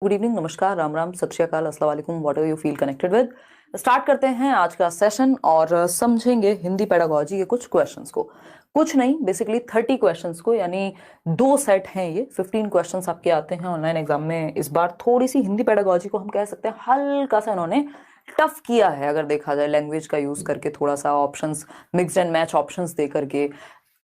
Good evening, नमस्कार, राम राम, सत श्री अकाल, अस्सलाम वालेकुम, what ever you feel connected with. Start करते हैं आज का सेशन और समझेंगे हिंदी पेडागोजी के कुछ क्वेश्चंस को। कुछ नहीं, बेसिकली 30 क्वेश्चंस को, यानी 2 सेट हैं ये। 15 क्वेश्चंस आपके आते हैं ऑनलाइन एग्जाम में। इस बार थोड़ी सी हिंदी पेडागोजी को हम कह सकते हैं हल्का सा इन्होंने टफ किया है, अगर देखा जाए लैंग्वेज का यूज करके, थोड़ा सा options mix and match options दे करके,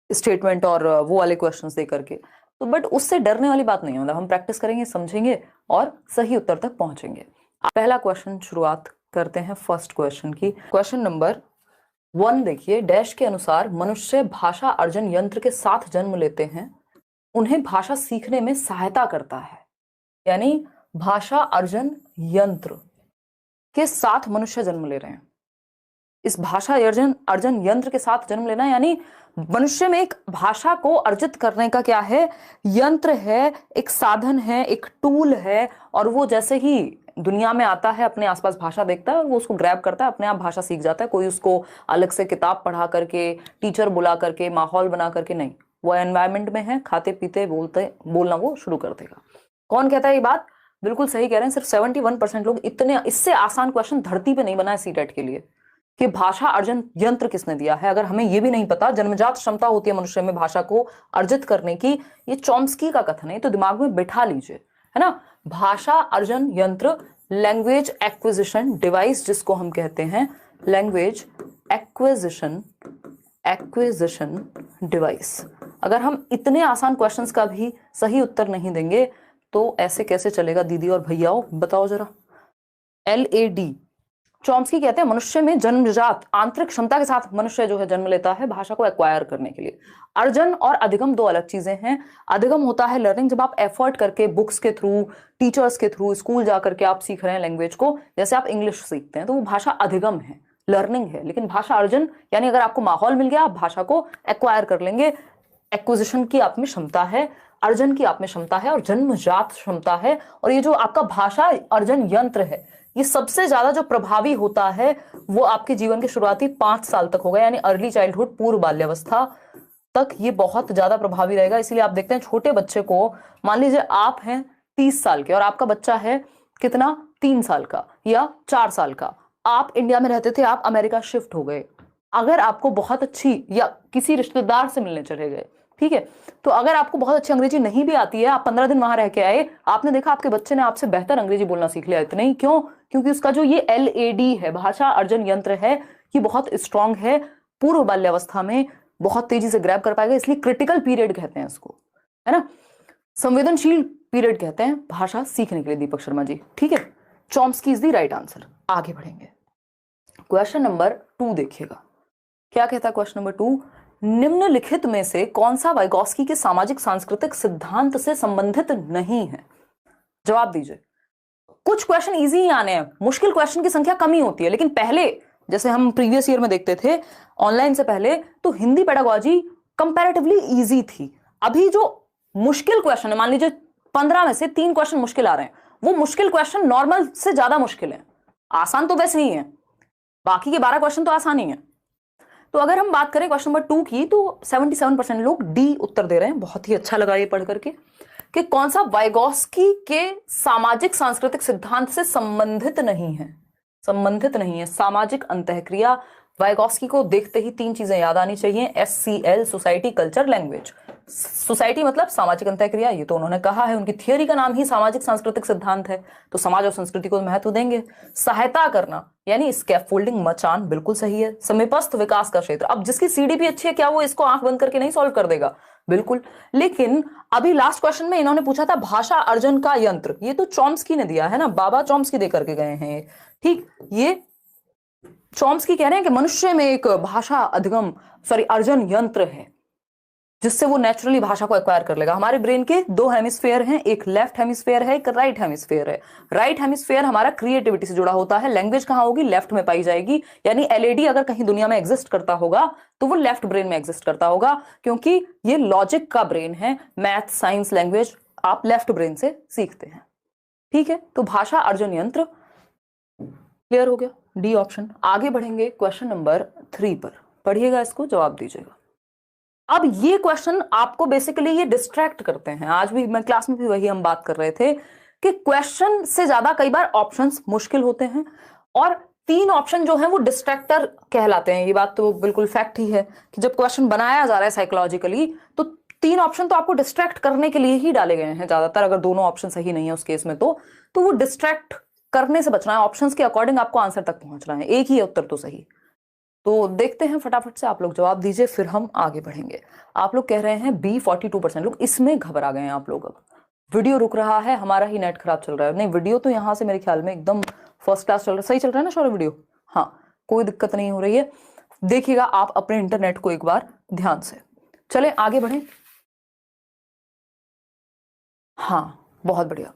स्टेटमेंट और वो वाले क्वेश्चंस दे करके। तो बट उससे डरने वाली बात नहीं होता, हम प्रैक्टिस करेंगे, समझेंगे और सही उत्तर तक पहुंचेंगे। पहला क्वेश्चन शुरुआत करते हैं फर्स्ट क्वेश्चन की। क्वेश्चन नंबर 1 देखिए, डैश के अनुसार मनुष्य भाषा अर्जन यंत्र के साथ जन्म लेते हैं, उन्हें भाषा सीखने में सहायता करता है। यानी भाषा अर्जन यंत्र के साथ मनुष्य जन्म ले रहे हैं। इस भाषा अर्जन यंत्र के साथ जन्म लेना यानी मनुष्य में एक भाषा को अर्जित करने का क्या है, यंत्र है, एक साधन है, एक टूल है। और वो जैसे ही दुनिया में आता है, अपने आसपास भाषा देखता है, वो उसको ग्रैब करता है, अपने आप भाषा सीख जाता है। कोई उसको अलग से किताब पढ़ा करके, टीचर बुला करके, माहौल बना करके नहीं, वो एनवायरमेंट में है, खाते पीते बोलना वो शुरू कर देगा। कौन कहता है ये बात? बिल्कुल सही कह रहे हैं, सिर्फ 71% लोग। इतने इससे आसान क्वेश्चन धरती पे नहीं बना है सीटेट के लिए कि भाषा अर्जन यंत्र किसने दिया है। अगर हमें यह भी नहीं पता, जन्मजात क्षमता होती है मनुष्य में भाषा को अर्जित करने की, ये चॉम्स्की का कथन है, तो दिमाग में बिठा लीजिए, है ना। भाषा अर्जन यंत्र, लैंग्वेज एक्विजिशन डिवाइस जिसको हम कहते हैं, लैंग्वेज एक्विजिशन डिवाइस। अगर हम इतने आसान क्वेश्चंस का भी सही उत्तर नहीं देंगे तो ऐसे कैसे चलेगा दीदी और भैयाओ, बताओ जरा। LAD, चॉम्स्की कहते हैं मनुष्य में जन्मजात आंतरिक क्षमता के साथ मनुष्य जो है जन्म लेता है भाषा को एक्वायर करने के लिए। अर्जन और अधिगम 2 अलग चीजें हैं। अधिगम होता है लर्निंग, जब आप एफर्ट करके, बुक्स के थ्रू, टीचर्स के थ्रू, स्कूल जाकर के आप सीख रहे हैं लैंग्वेज को, जैसे आप इंग्लिश सीखते हैं, तो वो भाषा अधिगम है, लर्निंग है। लेकिन भाषा अर्जन यानी अगर आपको माहौल मिल गया, आप भाषा को एक्वायर कर लेंगे। एक्विजिशन की आप में क्षमता है, अर्जन की आप में क्षमता है और जन्मजात क्षमता है। और ये जो आपका भाषा अर्जन यंत्र है, ये सबसे ज्यादा जो प्रभावी होता है वो आपके जीवन के शुरुआती 5 साल तक होगा, यानी अर्ली चाइल्डहुड, पूर्व बाल्यावस्था तक ये बहुत ज्यादा प्रभावी रहेगा। इसलिए आप देखते हैं छोटे बच्चे को, मान लीजिए आप हैं 30 साल के और आपका बच्चा है कितना, 3 साल का या 4 साल का। आप इंडिया में रहते थे, आप अमेरिका शिफ्ट हो गए। अगर आपको बहुत अच्छी, या किसी रिश्तेदार से मिलने चले गए, ठीक है, तो अगर आपको बहुत अच्छी अंग्रेजी नहीं भी आती है, आप 15 दिन वहां रह के आए, आपने देखा आपके बच्चे ने आपसे बेहतर अंग्रेजी बोलना सीख लिया। इतना ही क्यों? क्योंकि उसका जो ये LAD है, भाषा अर्जन यंत्र है, ये बहुत स्ट्रांग है, पूर्व बाल्यावस्था में बहुत तेजी से ग्रैब कर पाएगा। इसलिए क्रिटिकल पीरियड कहते हैं इसको, है ना, संवेदनशील पीरियड कहते हैं भाषा सीखने के लिए। दीपक शर्मा जी, ठीक है, Chomsky is the right answer. आगे बढ़ेंगे, क्वेश्चन नंबर 2 देखिएगा, क्या कहता है क्वेश्चन नंबर 2। निम्नलिखित में से कौन सा वाइगोस्की के सामाजिक सांस्कृतिक सिद्धांत से संबंधित नहीं है? जवाब दीजिए। कुछ क्वेश्चन इजी ही आने हैं, मुश्किल क्वेश्चन की संख्या कम ही होती है। लेकिन पहले, जैसे हम प्रीवियस ईयर में देखते थे ऑनलाइन से पहले, तो हिंदी पेडागोजी कंपैरेटिवली इजी थी। अभी जो मुश्किल क्वेश्चन है, मान लीजिए 15 में से 3 क्वेश्चन मुश्किल आ रहे हैं, वो मुश्किल क्वेश्चन नॉर्मल से ज्यादा मुश्किल है। आसान तो वैसे ही है, बाकी के 12 क्वेश्चन तो आसान ही है। तो अगर हम बात करें क्वेश्चन नंबर 2 की, तो 77% लोग डी उत्तर दे रहे हैं। बहुत ही अच्छा लगा ये पढ़ करके कि कौन सा वाइगोस्की के सामाजिक सांस्कृतिक सिद्धांत से संबंधित नहीं है। संबंधित नहीं है, सामाजिक अंतःक्रिया। वाइगोस्की को देखते ही 3 चीजें याद आनी चाहिए, SCL, society, culture, language. Society मतलब सामाजिक अंतःक्रिया, ये तो उन्होंने कहा है, उनकी थियोरी का नाम ही सामाजिक सांस्कृतिक सिद्धांत है, तो समाज और संस्कृति को महत्व देंगे। सहायता करना यानी स्कैफोल्डिंग, मचान, बिल्कुल सही है। समीपस्थ विकास का क्षेत्र, अब जिसकी CDP अच्छी है, क्या वो इसको आंख बंद करके नहीं सॉल्व कर देगा? बिल्कुल। लेकिन अभी लास्ट क्वेश्चन में इन्होंने पूछा था भाषा अर्जन का यंत्र, ये तो चॉम्स्की ने दिया है ना, बाबा चॉम्स्की दे करके गए हैं, ठीक। ये चॉम्स्की कह रहे हैं कि मनुष्य में एक भाषा अर्जन यंत्र है जिससे वो नेचुरली भाषा को एक्वायर कर लेगा। हमारे ब्रेन के 2 हेमिस्फेयर हैं, एक लेफ्ट हेमिस्फेयर है, एक राइट हेमिस्फेयर है। राइट हेमिस्फेयर हमारा क्रिएटिविटी से जुड़ा होता है। लैंग्वेज कहां होगी? लेफ्ट में पाई जाएगी। यानी LAD अगर कहीं दुनिया में एग्जिस्ट करता होगा तो वो लेफ्ट ब्रेन में एग्जिस्ट करता होगा, क्योंकि ये लॉजिक का ब्रेन है। मैथ, साइंस, लैंग्वेज आप लेफ्ट ब्रेन से सीखते हैं, ठीक है। तो भाषा अर्जन यंत्र क्लियर हो गया, डी ऑप्शन। आगे बढ़ेंगे क्वेश्चन नंबर 3 पर, पढ़िएगा इसको, जवाब दीजिएगा। अब ये क्वेश्चन आपको बेसिकली ये डिस्ट्रैक्ट करते हैं। आज भी मैं क्लास में भी वही हम बात कर रहे थे कि क्वेश्चन से ज्यादा कई बार ऑप्शंस मुश्किल होते हैं, और 3 ऑप्शन जो है वो डिस्ट्रैक्टर कहलाते हैं। ये बात तो बिल्कुल फैक्ट ही है कि जब क्वेश्चन बनाया जा रहा है साइकोलॉजिकली तो 3 ऑप्शन तो आपको डिस्ट्रैक्ट करने के लिए ही डाले गए हैं ज्यादातर, अगर दोनों ऑप्शन सही नहीं है उस केस में तो वो डिस्ट्रैक्ट करने से बचना है, ऑप्शंस के अकॉर्डिंग आपको आंसर तक पहुंचना है, एक ही है उत्तर तो सही। तो देखते हैं फटाफट से, आप लोग जवाब दीजिए फिर हम आगे बढ़ेंगे। आप लोग कह रहे हैं बी 42% लोग, इसमें घबरा गए हैं आप लोग। अब वीडियो रुक रहा है, हमारा ही नेट खराब चल रहा है। नहीं, वीडियो तो यहाँ से मेरे ख्याल में एकदम फर्स्ट क्लास चल रहा है, सही चल रहा है ना शौर्य वीडियो? हाँ, कोई दिक्कत नहीं हो रही है। देखिएगा आप अपने इंटरनेट को एक बार ध्यान से। चले आगे बढ़े। हाँ, बहुत बढ़िया।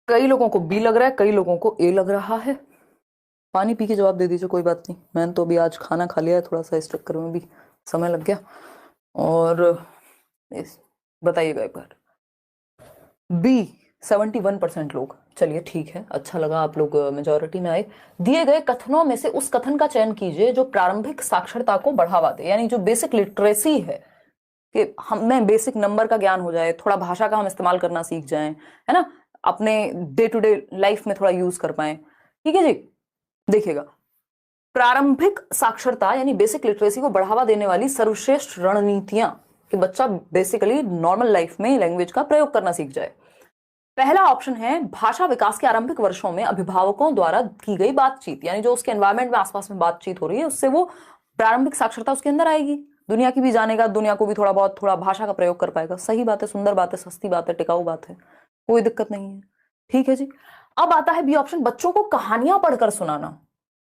कई लोगों को बी लग रहा है, कई लोगों को ए लग रहा है। पानी पी के जवाब दे दीजिए, कोई बात नहीं। मैंने तो अभी आज खाना खा लिया है, थोड़ा सा इस चक्कर में भी समय लग गया। और बताइएगा एक बार। बी 71% लोग। चलिए ठीक है, अच्छा लगा आप लोग मेजॉरिटी में आए। दिए गए कथनों में से उस कथन का चयन कीजिए जो प्रारंभिक साक्षरता को बढ़ावा दे, यानी जो बेसिक लिटरेसी है कि हमें बेसिक नंबर का ज्ञान हो जाए, थोड़ा भाषा का हम इस्तेमाल करना सीख जाएं, है ना, अपने डे टू डे लाइफ में थोड़ा यूज कर पाए। ठीक है जी, देखिएगा, प्रारंभिक साक्षरता यानी बेसिक लिटरेसी को बढ़ावा देने वाली सर्वश्रेष्ठ रणनीतियां कि बच्चा बेसिकली नॉर्मल लाइफ में लैंग्वेज का प्रयोग करना सीख जाए। पहला ऑप्शन है भाषा विकास के आरंभिक वर्षों में अभिभावकों द्वारा की गई बातचीत, यानी जो उसके एनवायरमेंट में आसपास में बातचीत हो रही है उससे वो प्रारंभिक साक्षरता उसके अंदर आएगी, दुनिया की भी जानेगा, दुनिया को भी थोड़ा बहुत थोड़ा भाषा का प्रयोग कर पाएगा। सही बात है, सुंदर बात है, सस्ती बात है, टिकाऊ बात है, कोई दिक्कत नहीं है। ठीक है जी। अब आता है बी ऑप्शन, बच्चों को कहानियां पढ़कर सुनाना।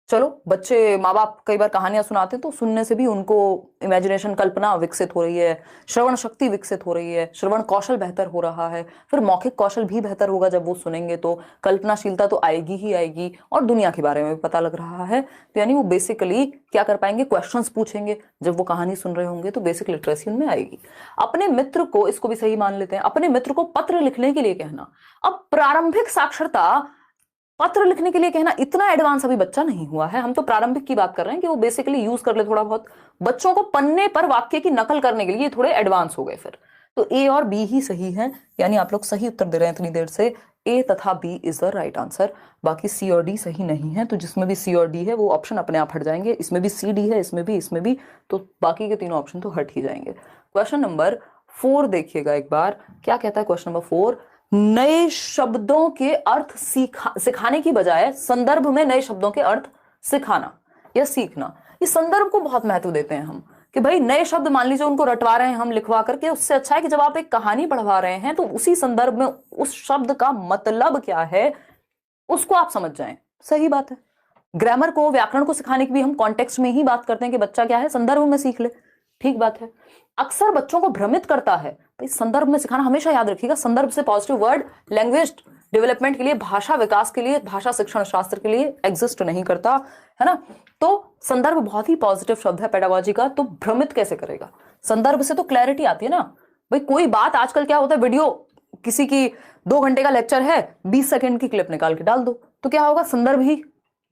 चलो, बच्चे माँ बाप कई बार कहानियां सुनाते हैं तो सुनने से भी उनको इमेजिनेशन, कल्पना विकसित हो रही है, श्रवण शक्ति विकसित हो रही है, श्रवण कौशल बेहतर हो रहा है, फिर मौखिक कौशल भी बेहतर होगा जब वो सुनेंगे, तो कल्पनाशीलता तो आएगी ही आएगी, और दुनिया के बारे में भी पता लग रहा है। तो यानी वो बेसिकली क्या कर पाएंगे, क्वेश्चंस पूछेंगे जब वो कहानी सुन रहे होंगे, तो बेसिक लिटरेसी उनमें आएगी। अपने मित्र को, इसको भी सही मान लेते हैं, अपने मित्र को पत्र लिखने के लिए कहना। अब प्रारंभिक साक्षरता, पत्र लिखने के लिए कहना, इतना एडवांस अभी बच्चा नहीं हुआ है, हम तो प्रारंभिक की बात कर रहे हैं कि वो बेसिकली यूज कर ले थोड़ा बहुत। बच्चों को पन्ने पर वाक्य की नकल करने के लिए थोड़े एडवांस हो गए फिर। तो ए और बी ही सही है, यानी आप लोग सही उत्तर दे रहे हैं इतनी देर से, ए तथा B is the right answer. बाकी सी और डी सही नहीं है, तो जिसमें भी सी और डी है वो ऑप्शन अपने आप हट जाएंगे। इसमें भी सी डी है, इसमें भी, तो बाकी के तीनों ऑप्शन तो हट ही जाएंगे। क्वेश्चन नंबर 4 देखिएगा एक बार, क्या कहता है क्वेश्चन नंबर 4। नए शब्दों के अर्थ सिखाने की बजाय संदर्भ में नए शब्दों के अर्थ सिखाना या सीखना। इस संदर्भ को बहुत महत्व देते हैं हम कि भाई नए शब्द मान लीजिए उनको रटवा रहे हैं हम लिखवा करके, उससे अच्छा है कि जब आप एक कहानी पढ़वा रहे हैं तो उसी संदर्भ में उस शब्द का मतलब क्या है उसको आप समझ जाएं। सही बात है। ग्रामर को, व्याकरण को सिखाने की भी हम कॉन्टेक्स्ट में ही बात करते हैं कि बच्चा क्या है, संदर्भ में सीख ले। ठीक बात है। अक्सर बच्चों को भ्रमित करता है, भाई संदर्भ में सिखाना, हमेशा याद रखिएगा संदर्भ से पॉजिटिव वर्ड लैंग्वेज डेवलपमेंट के लिए, भाषा विकास के लिए, भाषा शिक्षण शास्त्र के लिए एग्जिस्ट नहीं करता है ना। तो संदर्भ बहुत ही पॉजिटिव शब्द है पेडागोजी का, तो भ्रमित कैसे करेगा? संदर्भ से तो क्लैरिटी आती है ना। भाई कोई बात, आजकल क्या होता है, वीडियो किसी की 2 घंटे का लेक्चर है, 20 सेकंड की क्लिप निकाल के डाल दो, तो क्या होगा, संदर्भ ही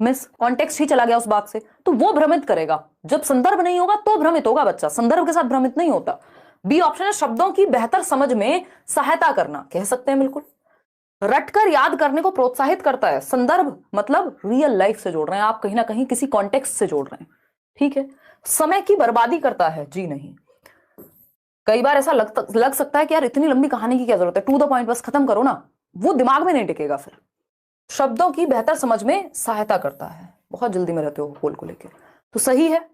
मिस, कॉन्टेक्स्ट ही चला गया उस बात से, तो वो भ्रमित करेगा। जब संदर्भ नहीं होगा तो भ्रमित होगा बच्चा, संदर्भ के साथ भ्रमित नहीं होता। बी ऑप्शन है शब्दों की बेहतर समझ में सहायता करना, कह सकते हैं बिल्कुल। रटकर याद करने को प्रोत्साहित करता है। संदर्भ मतलब रियल लाइफ से जोड़ रहे हैं आप, कहीं ना कहीं किसी कॉन्टेक्स्ट से जोड़ रहे हैं। ठीक है। समय की बर्बादी करता है, जी नहीं। कई बार ऐसा लग सकता है कि यार इतनी लंबी कहानी की क्या जरूरत है, टू द पॉइंट बस खत्म करो ना, वो दिमाग में नहीं टिकेगा फिर। शब्दों की बेहतर समझ में सहायता करता है, बहुत जल्दी में रहते हो पोल को लेकर, तो सही है,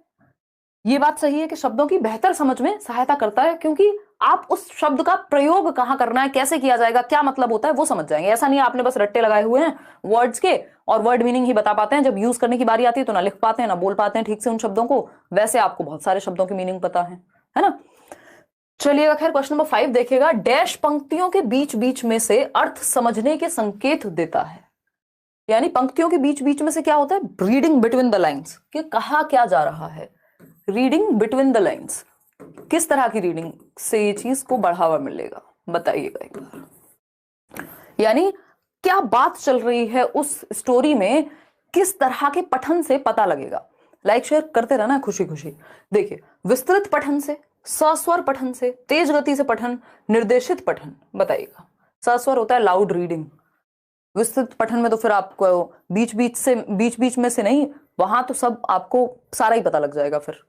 ये बात सही है कि शब्दों की बेहतर समझ में सहायता करता है, क्योंकि आप उस शब्द का प्रयोग कहां करना है, कैसे किया जाएगा, क्या मतलब होता है वो समझ जाएंगे। ऐसा नहीं आपने बस रट्टे लगाए हुए हैं वर्ड्स के और वर्ड मीनिंग ही बता पाते हैं, जब यूज करने की बारी आती है तो ना लिख पाते हैं ना बोल पाते हैं ठीक से उन शब्दों को। वैसे आपको बहुत सारे शब्दों की मीनिंग पता है ना। चलिएगा, खैर क्वेश्चन नंबर 5 देखिएगा। डैश पंक्तियों के बीच बीच में से अर्थ समझने के संकेत देता है, यानी पंक्तियों के बीच बीच में से क्या होता है, रीडिंग बिटवीन द लाइन्स, कि कहा क्या जा रहा है, रीडिंग बिटवीन द लाइन्स। किस तरह की रीडिंग से ये चीज को बढ़ावा मिलेगा, बताइएगा एक बार। यानी क्या बात चल रही है उस स्टोरी में, किस तरह के पठन से पता लगेगा। लाइक शेयर करते रहना खुशी खुशी। देखिए, विस्तृत पठन से, सस्वर पठन से, तेज गति से पठन, निर्देशित पठन, बताइएगा। सस्वर होता है लाउड रीडिंग। विस्तृत पठन में तो फिर आपको बीच बीच में से नहीं, वहां तो सब आपको सारा ही पता लग जाएगा फिर,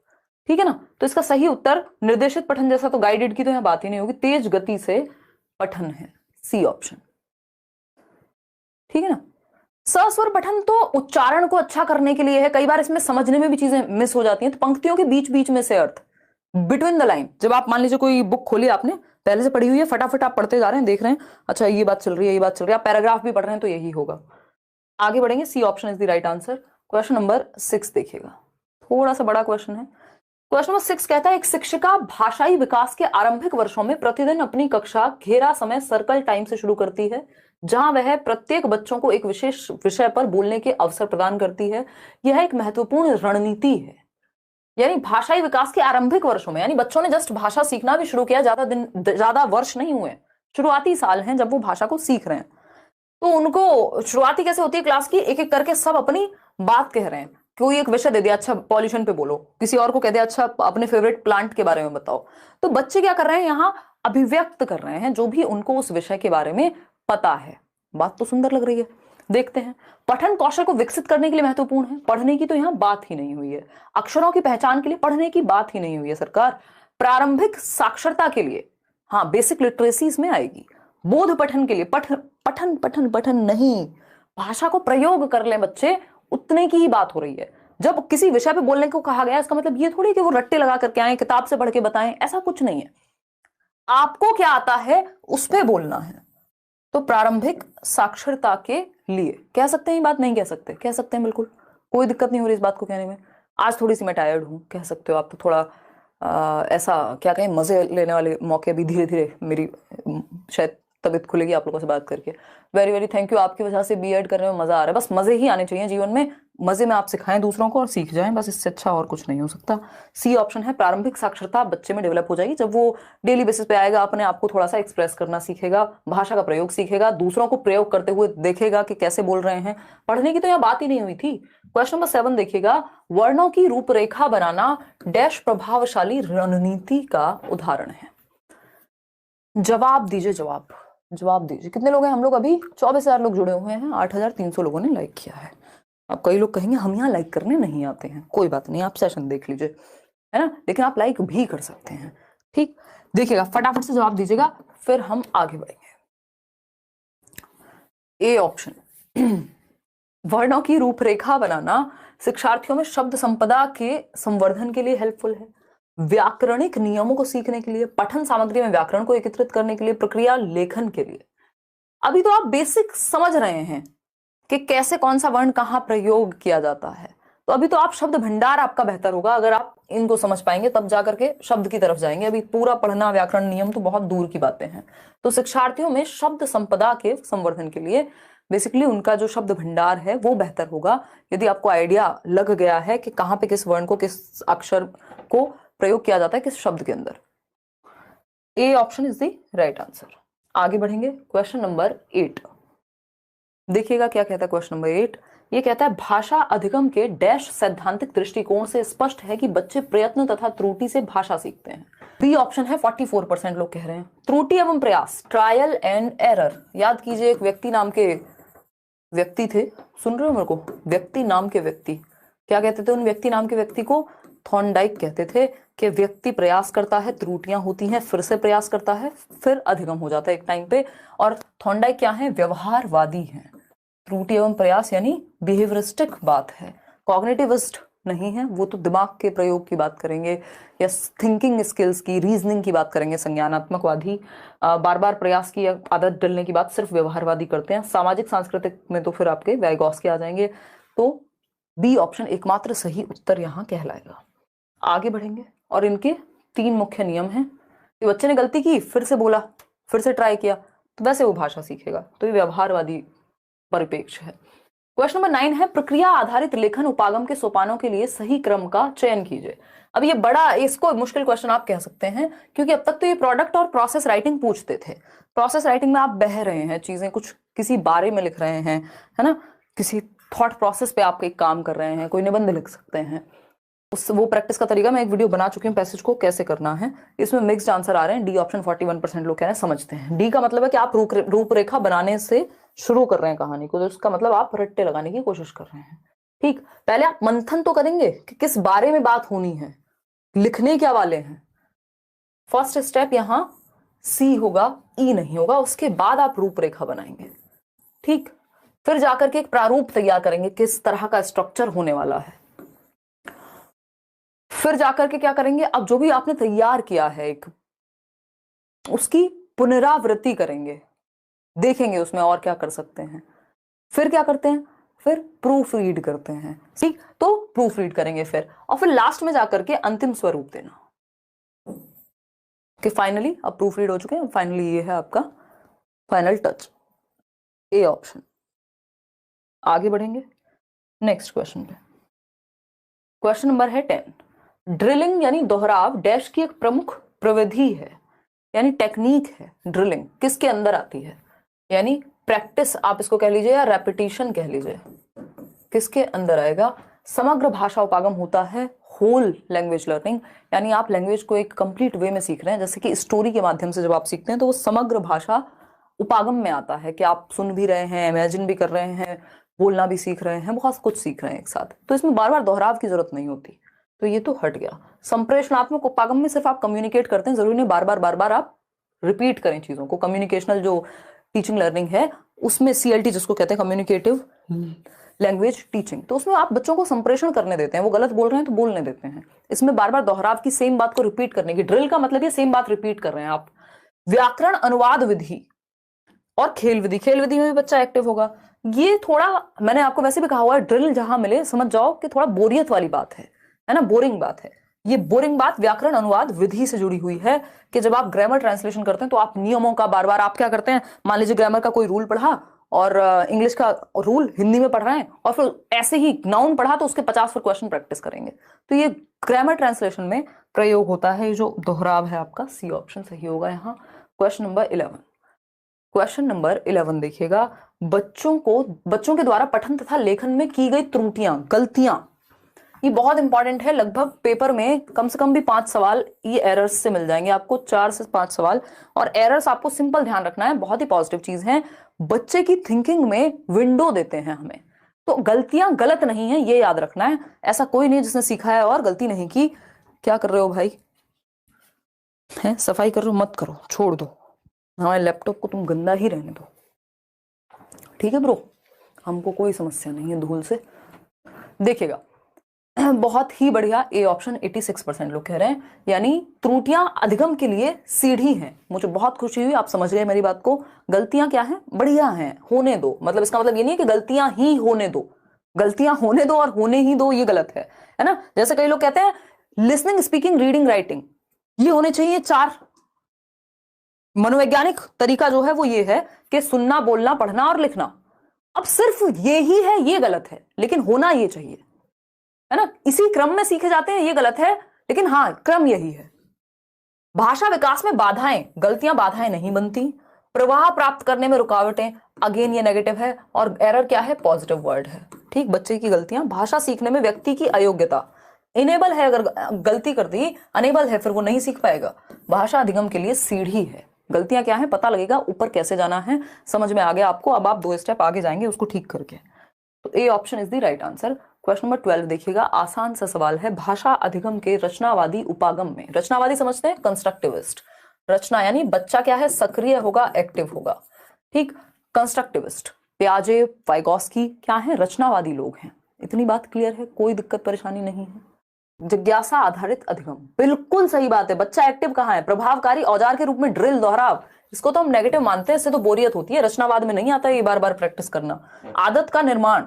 ठीक है ना। तो इसका सही उत्तर निर्देशित पठन जैसा तो गाइडेड की तो यहां बात ही नहीं होगी, तेज गति से पठन है, सी ऑप्शन, ठीक है ना। सस्वर पठन तो उच्चारण को अच्छा करने के लिए है, कई बार इसमें समझने में भी चीजें मिस हो जाती हैं, तो पंक्तियों के बीच बीच में से अर्थ, बिटवीन द लाइन, जब आप मान लीजिए कोई बुक खोली आपने पहले से पढ़ी हुई है, फटाफट आप पढ़ते जा रहे हैं, देख रहे हैं अच्छा ये बात चल रही है, ये बात चल रही है, आप पैराग्राफ भी पढ़ रहे हैं, तो यही होगा। आगे बढ़ेंगे, C option is the right answer. Question number 6 देखिएगा, थोड़ा सा बड़ा क्वेश्चन है। क्वेश्चन नंबर 6 कहता है, एक शिक्षिका भाषाई विकास के आरंभिक वर्षों में प्रतिदिन अपनी कक्षा घेरा समय सर्कल टाइम से शुरू करती है, जहां वह प्रत्येक बच्चों को एक विशेष विषय पर बोलने के अवसर प्रदान करती है। यह एक महत्वपूर्ण रणनीति है। यानी भाषाई विकास के आरंभिक वर्षों में, यानी बच्चों ने जस्ट भाषा सीखना भी शुरू किया, ज्यादा वर्ष नहीं हुए, शुरुआती साल हैं जब वो भाषा को सीख रहे हैं, तो उनको शुरुआती कैसे होती है क्लास की, एक एक करके सब अपनी बात कह रहे हैं। कोई एक विषय दे दिया, अच्छा पॉल्यूशन पे बोलो, किसी और को कह दिया अच्छा अपने फेवरेट प्लांट के बारे में बताओ। तो बच्चे क्या कर रहे हैं, यहाँ अभिव्यक्त कर रहे हैं जो भी उनको उस विषय के बारे में पता है। बात तो सुंदर लग रही है, देखते हैं। पठन कौशल को विकसित करने के लिए महत्वपूर्ण है, पढ़ने की तो यहाँ बात ही नहीं हुई है। अक्षरों की पहचान के लिए पढ़ने की बात ही नहीं हुई है सरकार। प्रारंभिक साक्षरता के लिए, हाँ बेसिक लिटरेसी इसमें आएगी। बोध पठन के लिए पठन पठन पठन नहीं, भाषा को प्रयोग कर ले बच्चे, उतने की ही बात हो रही है। जब किसी विषय पे बोलने को कहा गया, इसका मतलब ये थोड़ी कि वो रट्टे लगा करके आए, किताब से पढ़ के बताएं, ऐसा कुछ नहीं है। आपको क्या आता है उस पे बोलना है। तो प्रारंभिक साक्षरता के लिए कह सकते हैं, ये बात नहीं कह सकते, कह सकते हैं बिल्कुल, कोई दिक्कत नहीं हो रही इस बात को कहने में। आज थोड़ी सी मैं टायर्ड हूं, कह सकते हो आप, तो थोड़ा ऐसा क्या कहें, मजे लेने वाले मौके भी धीरे धीरे मेरी शायद तबीयत खुलेगी आप लोगों से बात करके। वेरी वेरी थैंक यू, आपकी वजह से बीएड करने में मजा आ रहा है। बस मजे ही आने चाहिए जीवन में, मजे में आप सिखाएं दूसरों को और सीख जाएं, बस इससे अच्छा और कुछ नहीं हो सकता। सी ऑप्शन है, प्रारंभिक साक्षरता बच्चे में डेवलप हो जाएगी जब वो डेली बेसिस पे आएगा, अपने आप को थोड़ा सा एक्सप्रेस करना सीखेगा, भाषा का प्रयोग सीखेगा, दूसरों को प्रयोग करते हुए देखेगा कि कैसे बोल रहे हैं। पढ़ने की तो यहाँ बात ही नहीं हुई थी। क्वेश्चन नंबर 7 देखिएगा, वर्णों की रूपरेखा बनाना डैश प्रभावशाली रणनीति का उदाहरण है। जवाब दीजिए, जवाब दीजिए। कितने लोग हैं हम लोग, अभी 24,000 लोग जुड़े हुए हैं, 8,300 लोगों ने लाइक किया है। अब कई लोग कहेंगे हम यहाँ लाइक करने नहीं आते हैं, कोई बात नहीं, आप सेशन देख लीजिए, है ना, लेकिन आप लाइक भी कर सकते हैं। ठीक, देखिएगा फटाफट से जवाब दीजिएगा, फिर हम आगे बढ़ेंगे। ए ऑप्शन, वर्णों की रूपरेखा बनाना शिक्षार्थियों में शब्द संपदा के संवर्धन के लिए हेल्पफुल है, व्याकरणिक नियमों को सीखने के लिए, पठन सामग्री में व्याकरण को एकत्रित करने के लिए, प्रक्रिया लेखन के लिए। अभी तो आप बेसिक समझ रहे हैं कि कैसे कौन सा वर्ण कहाँ प्रयोग किया जाता है, तो अभी तो आप शब्द भंडार आपका बेहतर होगा, अगर आप इनको समझ पाएंगे तब जाकर के शब्द की तरफ जाएंगे। अभी पूरा पढ़ना व्याकरण नियम तो बहुत दूर की बातें हैं। तो शिक्षार्थियों में शब्द संपदा के संवर्धन के लिए बेसिकली उनका जो शब्द भंडार है वो बेहतर होगा, यदि आपको आइडिया लग गया है कि कहाँ पे किस वर्ण को, किस अक्षर को प्रयोग किया जाता है किस शब्द के अंदर। A option is the right answer. आगे बढ़ेंगे, क्वेश्चन नंबर 8 देखिएगा क्या कहता है। क्वेश्चन नंबर 8 ये कहता है, भाषा अधिगम के डैश सैद्धांतिक दृष्टिकोण से स्पष्ट है कि बच्चे प्रयत्न तथा त्रुटि से भाषा सीखते हैं। बी ऑप्शन है, 44% लोग कह रहे हैं। त्रुटि एवं प्रयास, ट्रायल एंड एरर। याद कीजिए, एक व्यक्ति नाम के व्यक्ति थे, सुन रहे हो मेरे को, व्यक्ति नाम के व्यक्ति, क्या कहते थे उन व्यक्ति नाम के व्यक्ति को, थॉर्नडाइक कहते थे कि व्यक्ति प्रयास करता है, त्रुटियां होती हैं, फिर से प्रयास करता है, फिर अधिगम हो जाता है एक टाइम पे। और थॉर्नडाइक क्या है, व्यवहारवादी हैं। त्रुटि एवं प्रयास यानी बिहेवियरिस्टिक बात है, कॉग्निटिविस्ट नहीं है, वो तो दिमाग के प्रयोग की बात करेंगे या थिंकिंग स्किल्स की, रीजनिंग की बात करेंगे। संज्ञानात्मकवादी बार बार प्रयास की आदत डलने की बात सिर्फ व्यवहारवादी करते हैं। सामाजिक सांस्कृतिक में तो फिर आपके वाइगॉस्की आ जाएंगे। तो बी ऑप्शन एकमात्र सही उत्तर यहाँ कहलाएगा। आगे बढ़ेंगे, और इनके 3 मुख्य नियम हैं कि बच्चे ने गलती की, फिर से बोला, फिर से ट्राई किया, तो वैसे वो भाषा सीखेगा। तो ये व्यवहारवादी परिप्रेक्ष्य है। क्वेश्चन नंबर 9 है, प्रक्रिया आधारित लेखन उपागम के सोपानों के लिए सही क्रम का चयन कीजिए। अब ये बड़ा, इसको मुश्किल क्वेश्चन आप कह सकते हैं, क्योंकि अब तक तो ये प्रोडक्ट और प्रोसेस राइटिंग पूछते थे। प्रोसेस राइटिंग में आप बह रहे हैं, चीजें कुछ किसी बारे में लिख रहे हैं, है ना, किसी थॉट प्रोसेस पे आप एक काम कर रहे हैं, कोई निबंध लिख सकते हैं। उस वो प्रैक्टिस का तरीका मैं एक वीडियो बना चुकी हूँ, पैसेज को कैसे करना है। इसमें मिक्स्ड आंसर आ रहे हैं। डी ऑप्शन 41% लोग कह रहे हैं समझते हैं। डी का मतलब है कि आप रूपरेखा बनाने से शुरू कर रहे हैं कहानी को, तो इसका मतलब आप रट्टे लगाने की कोशिश कर रहे हैं। ठीक, पहले आप मंथन तो करेंगे कि किस बारे में बात होनी है, लिखने क्या वाले हैं। फर्स्ट स्टेप यहां सी होगा, ई नहीं होगा। उसके बाद आप रूपरेखा बनाएंगे। ठीक, फिर जाकर के एक प्रारूप तैयार करेंगे, किस तरह का स्ट्रक्चर होने वाला है। फिर जाकर के क्या करेंगे, अब जो भी आपने तैयार किया है एक, उसकी पुनरावृत्ति करेंगे, देखेंगे उसमें और क्या कर सकते हैं। फिर क्या करते हैं, फिर प्रूफ रीड करते हैं। ठीक, तो प्रूफ रीड करेंगे फिर, और फिर लास्ट में जाकर के अंतिम स्वरूप देना कि फाइनली अब प्रूफ रीड हो चुके हैं, फाइनली ये है आपका फाइनल टच, ए ऑप्शन। आगे बढ़ेंगे नेक्स्ट क्वेश्चन पे। क्वेश्चन नंबर है 10। ड्रिलिंग यानी दोहराव डैश की एक प्रमुख प्रविधि है, यानी टेक्निक है। ड्रिलिंग किसके अंदर आती है, यानी प्रैक्टिस आप इसको कह लीजिए या रेपिटेशन कह लीजिए, किसके अंदर आएगा। समग्र भाषा उपागम होता है होल लैंग्वेज लर्निंग, यानी आप लैंग्वेज को एक कंप्लीट वे में सीख रहे हैं। जैसे कि स्टोरी के माध्यम से जब आप सीखते हैं तो वो समग्र भाषा उपागम में आता है कि आप सुन भी रहे हैं, इमेजिन भी कर रहे हैं, बोलना भी सीख रहे हैं, बहुत कुछ सीख रहे हैं एक साथ। तो इसमें बार बार दोहराव की जरूरत नहीं होती, तो ये तो हट गया। संप्रेषणात्मक उपागम में सिर्फ आप कम्युनिकेट करते हैं, जरूरी नहीं बार बार आप रिपीट करें चीजों को। कम्युनिकेशनल जो टीचिंग लर्निंग है उसमें CLT जिसको कहते हैं कम्युनिकेटिव लैंग्वेज टीचिंग, तो उसमें आप बच्चों को संप्रेषण करने देते हैं, वो गलत बोल रहे हैं तो बोलने देते हैं। इसमें बार बार दोहराव की सेम बात को रिपीट करने की, ड्रिल का मतलब ये सेम बात रिपीट कर रहे हैं आप। व्याकरण अनुवाद विधि और खेल विधि, खेल विधि में भी बच्चा एक्टिव होगा। ये थोड़ा मैंने आपको वैसे भी कहा हुआ है, ड्रिल जहां मिले समझ जाओ कि थोड़ा बोरियत वाली बात है ना, बोरिंग बात है। ये बोरिंग बात व्याकरण अनुवाद विधि से जुड़ी हुई है कि जब आप ग्रामर ट्रांसलेशन करते हैं तो आप नियमों का बार बार आप क्या करते हैं, मान लीजिए ग्रामर का कोई रूल पढ़ा और इंग्लिश का रूल हिंदी में पढ़ रहे हैं, और फिर ऐसे ही नाउन पढ़ा तो उसके 50 फिर क्वेश्चन प्रैक्टिस करेंगे। तो ये ग्रामर ट्रांसलेशन में प्रयोग होता है। जो दोहराव है आपका सी ऑप्शन सही होगा यहाँ। Question number 11। क्वेश्चन नंबर 11 देखिएगा, बच्चों के द्वारा पठन तथा लेखन में की गई त्रुटियां, गलतियां, ये बहुत इंपॉर्टेंट है। लगभग पेपर में कम से कम भी 5 सवाल ये एरर्स से मिल जाएंगे आपको, 4 से 5 सवाल। और एरर्स आपको सिंपल ध्यान रखना है, बहुत ही पॉजिटिव चीज है, बच्चे की थिंकिंग में विंडो देते हैं हमें। तो गलतियां गलत नहीं है, ये याद रखना है। ऐसा कोई नहीं जिसने सीखा है और गलती नहीं की। क्या कर रहे हो भाई, है सफाई कर रहे हो, मत करो, छोड़ दो, हमारे लैपटॉप को तुम गंदा ही रहने दो, ठीक है ब्रो, हमको कोई समस्या नहीं है धूल से। देखिएगा बहुत ही बढ़िया, ए ऑप्शन 86% लोग कह रहे हैं, यानी त्रुटियां अधिगम के लिए सीढ़ी हैं। मुझे बहुत खुशी हुई, आप समझ गए मेरी बात को। गलतियां क्या हैं, बढ़िया हैं, होने दो। मतलब इसका मतलब ये नहीं है कि गलतियां ही होने दो, गलतियां होने दो और होने ही दो, ये गलत है ना। जैसे कई लोग कहते हैं लिसनिंग, स्पीकिंग, रीडिंग, राइटिंग ये होने चाहिए 4। मनोवैज्ञानिक तरीका जो है वो ये है कि सुनना, बोलना, पढ़ना और लिखना। अब सिर्फ ये ही है, ये गलत है, लेकिन होना ये चाहिए, है ना। इसी क्रम में सीखे जाते हैं, ये गलत है, लेकिन हाँ क्रम यही है। भाषा विकास में बाधाएं, गलतियां बाधाएं नहीं बनती। प्रवाह प्राप्त करने में रुकावटें, अगेन ये नेगेटिव है, और एरर क्या है, पॉजिटिव वर्ड है। ठीक, बच्चे की गलतियां। भाषा सीखने में व्यक्ति की अयोग्यता, इनेबल है, अगर गलती कर दी, अनेबल है, फिर वो नहीं सीख पाएगा। भाषा अधिगम के लिए सीढ़ी है। गलतियां क्या है पता लगेगा, ऊपर कैसे जाना है समझ में आ गया आपको। अब आप 2 स्टेप आगे जाएंगे उसको ठीक करके। तो A option is the right answer. Question number 12 देखिएगा, आसान सा सवाल है। भाषा अधिगम के रचनावादी उपागम में, रचनावादी समझते हैं, कंस्ट्रक्टिविस्ट। रचना यानी बच्चा क्या है, सक्रिय होगा, एक्टिव होगा। ठीक, कंस्ट्रक्टिविस्ट पियाजे, वाइगोस्की क्या है, रचनावादी लोग हैं। इतनी बात क्लियर है, कोई दिक्कत परेशानी नहीं है। जिज्ञासा आधारित अधिगम, बिल्कुल सही बात है। बच्चा एक्टिव कहाँ है, प्रभावकारी औजार के रूप में ड्रिल, दोहराव, इसको तो हम नेगेटिव मानते हैं, इससे तो बोरियत होती है। रचनावाद में नहीं आता ये बार बार प्रैक्टिस करना। आदत का निर्माण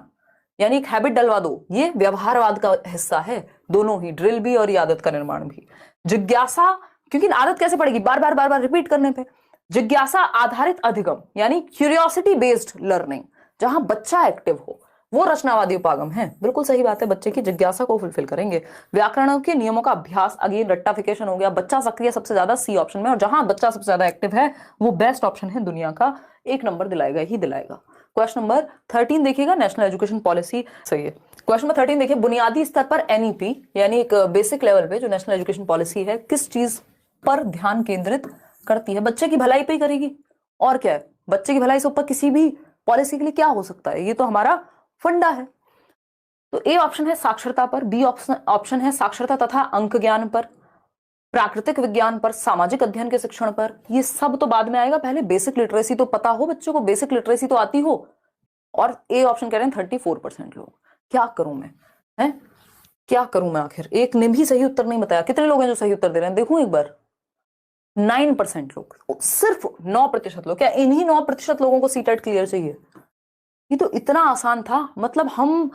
यानी एक हैबिट डलवा दो, ये व्यवहारवाद का हिस्सा है, दोनों ही, ड्रिल भी और ये आदत का निर्माण भी। जिज्ञासा, क्योंकि आदत कैसे पड़ेगी, बार बार रिपीट करने पे। जिज्ञासा आधारित अधिगम यानी क्यूरियोसिटी बेस्ड लर्निंग, जहां बच्चा एक्टिव हो, वो रचनावादी उपागम है। बिल्कुल सही बात है, बच्चे की जिज्ञासा को फुलफिल करेंगे। व्याकरण के नियमों का अभ्यास, अगेन रट्टाफिकेशन हो गया। बच्चा सक्रिय सबसे ज्यादा सी ऑप्शन में, और जहां बच्चा सबसे ज्यादा एक्टिव है वो बेस्ट ऑप्शन है दुनिया का, 1 नंबर दिलाएगा ही दिलाएगा। क्वेश्चन नंबर 13 देखिएगा, नेशनल एजुकेशन पॉलिसी, सही है। क्वेश्चन नंबर 13 देखिए, बुनियादी स्तर पर एनईपी यानी एक बेसिक लेवल पे जो नेशनल एजुकेशन पॉलिसी है किस चीज पर ध्यान केंद्रित करती है? बच्चे की भलाई पे ही करेगी, और क्या है? बच्चे की भलाई से ऊपर किसी भी पॉलिसी के लिए क्या हो सकता है? ये तो हमारा फंडा है। तो ए ऑप्शन है साक्षरता पर, बी ऑप्शन है साक्षरता तथा अंक ज्ञान पर, प्राकृतिक विज्ञान पर, सामाजिक अध्ययन के शिक्षण पर। ये सब तो बाद में आएगा, पहले बेसिक लिटरेसी तो पता हो बच्चों को, बेसिक लिटरेसी तो आती हो। और ए ऑप्शन कह रहे हैं 34% लोग। क्या करूं मैं, है क्या करूं मैं? आखिर एक ने भी सही उत्तर नहीं बताया। कितने लोग हैं जो सही उत्तर दे रहे हैं? देखूं एक बार, 9% लोग, सिर्फ 9% लोग। क्या इन्हीं 9% लोगों को सीटेट क्लियर चाहिए? ये तो इतना आसान था। मतलब हम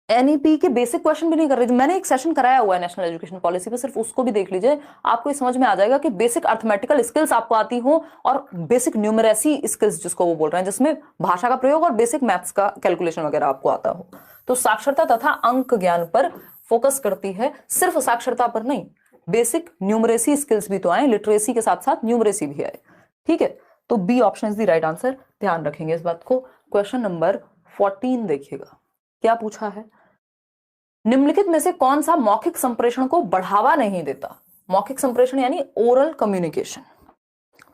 एनईपी के बेसिक क्वेश्चन भी नहीं कर रहे थे। मैंने एक सेशन कराया हुआ है नेशनल एजुकेशन पॉलिसी पे, सिर्फ उसको भी देख लीजिए, आपको ये समझ में आ जाएगा कि बेसिक अर्थमेटिकल स्किल्स आपको आती हो और बेसिक न्यूमरेसी स्किल्स जिसको वो बोल रहे हैं, जिसमें भाषा का प्रयोग और बेसिक मैथ्स का कैलकुलेशन वगैरह आपको आता हो। तो साक्षरता तथा अंक ज्ञान पर फोकस करती है, सिर्फ साक्षरता पर नहीं, बेसिक न्यूमरेसी स्किल्स भी तो आए, लिटरेसी के साथ साथ न्यूमरेसी भी आए। ठीक है, तो B option is the right answer, ध्यान रखेंगे इस बात को। क्वेश्चन नंबर 14 देखिएगा, क्या पूछा है? निम्नलिखित में से कौन सा मौखिक संप्रेषण को बढ़ावा नहीं देता? मौखिक संप्रेषण यानी ओरल कम्युनिकेशन।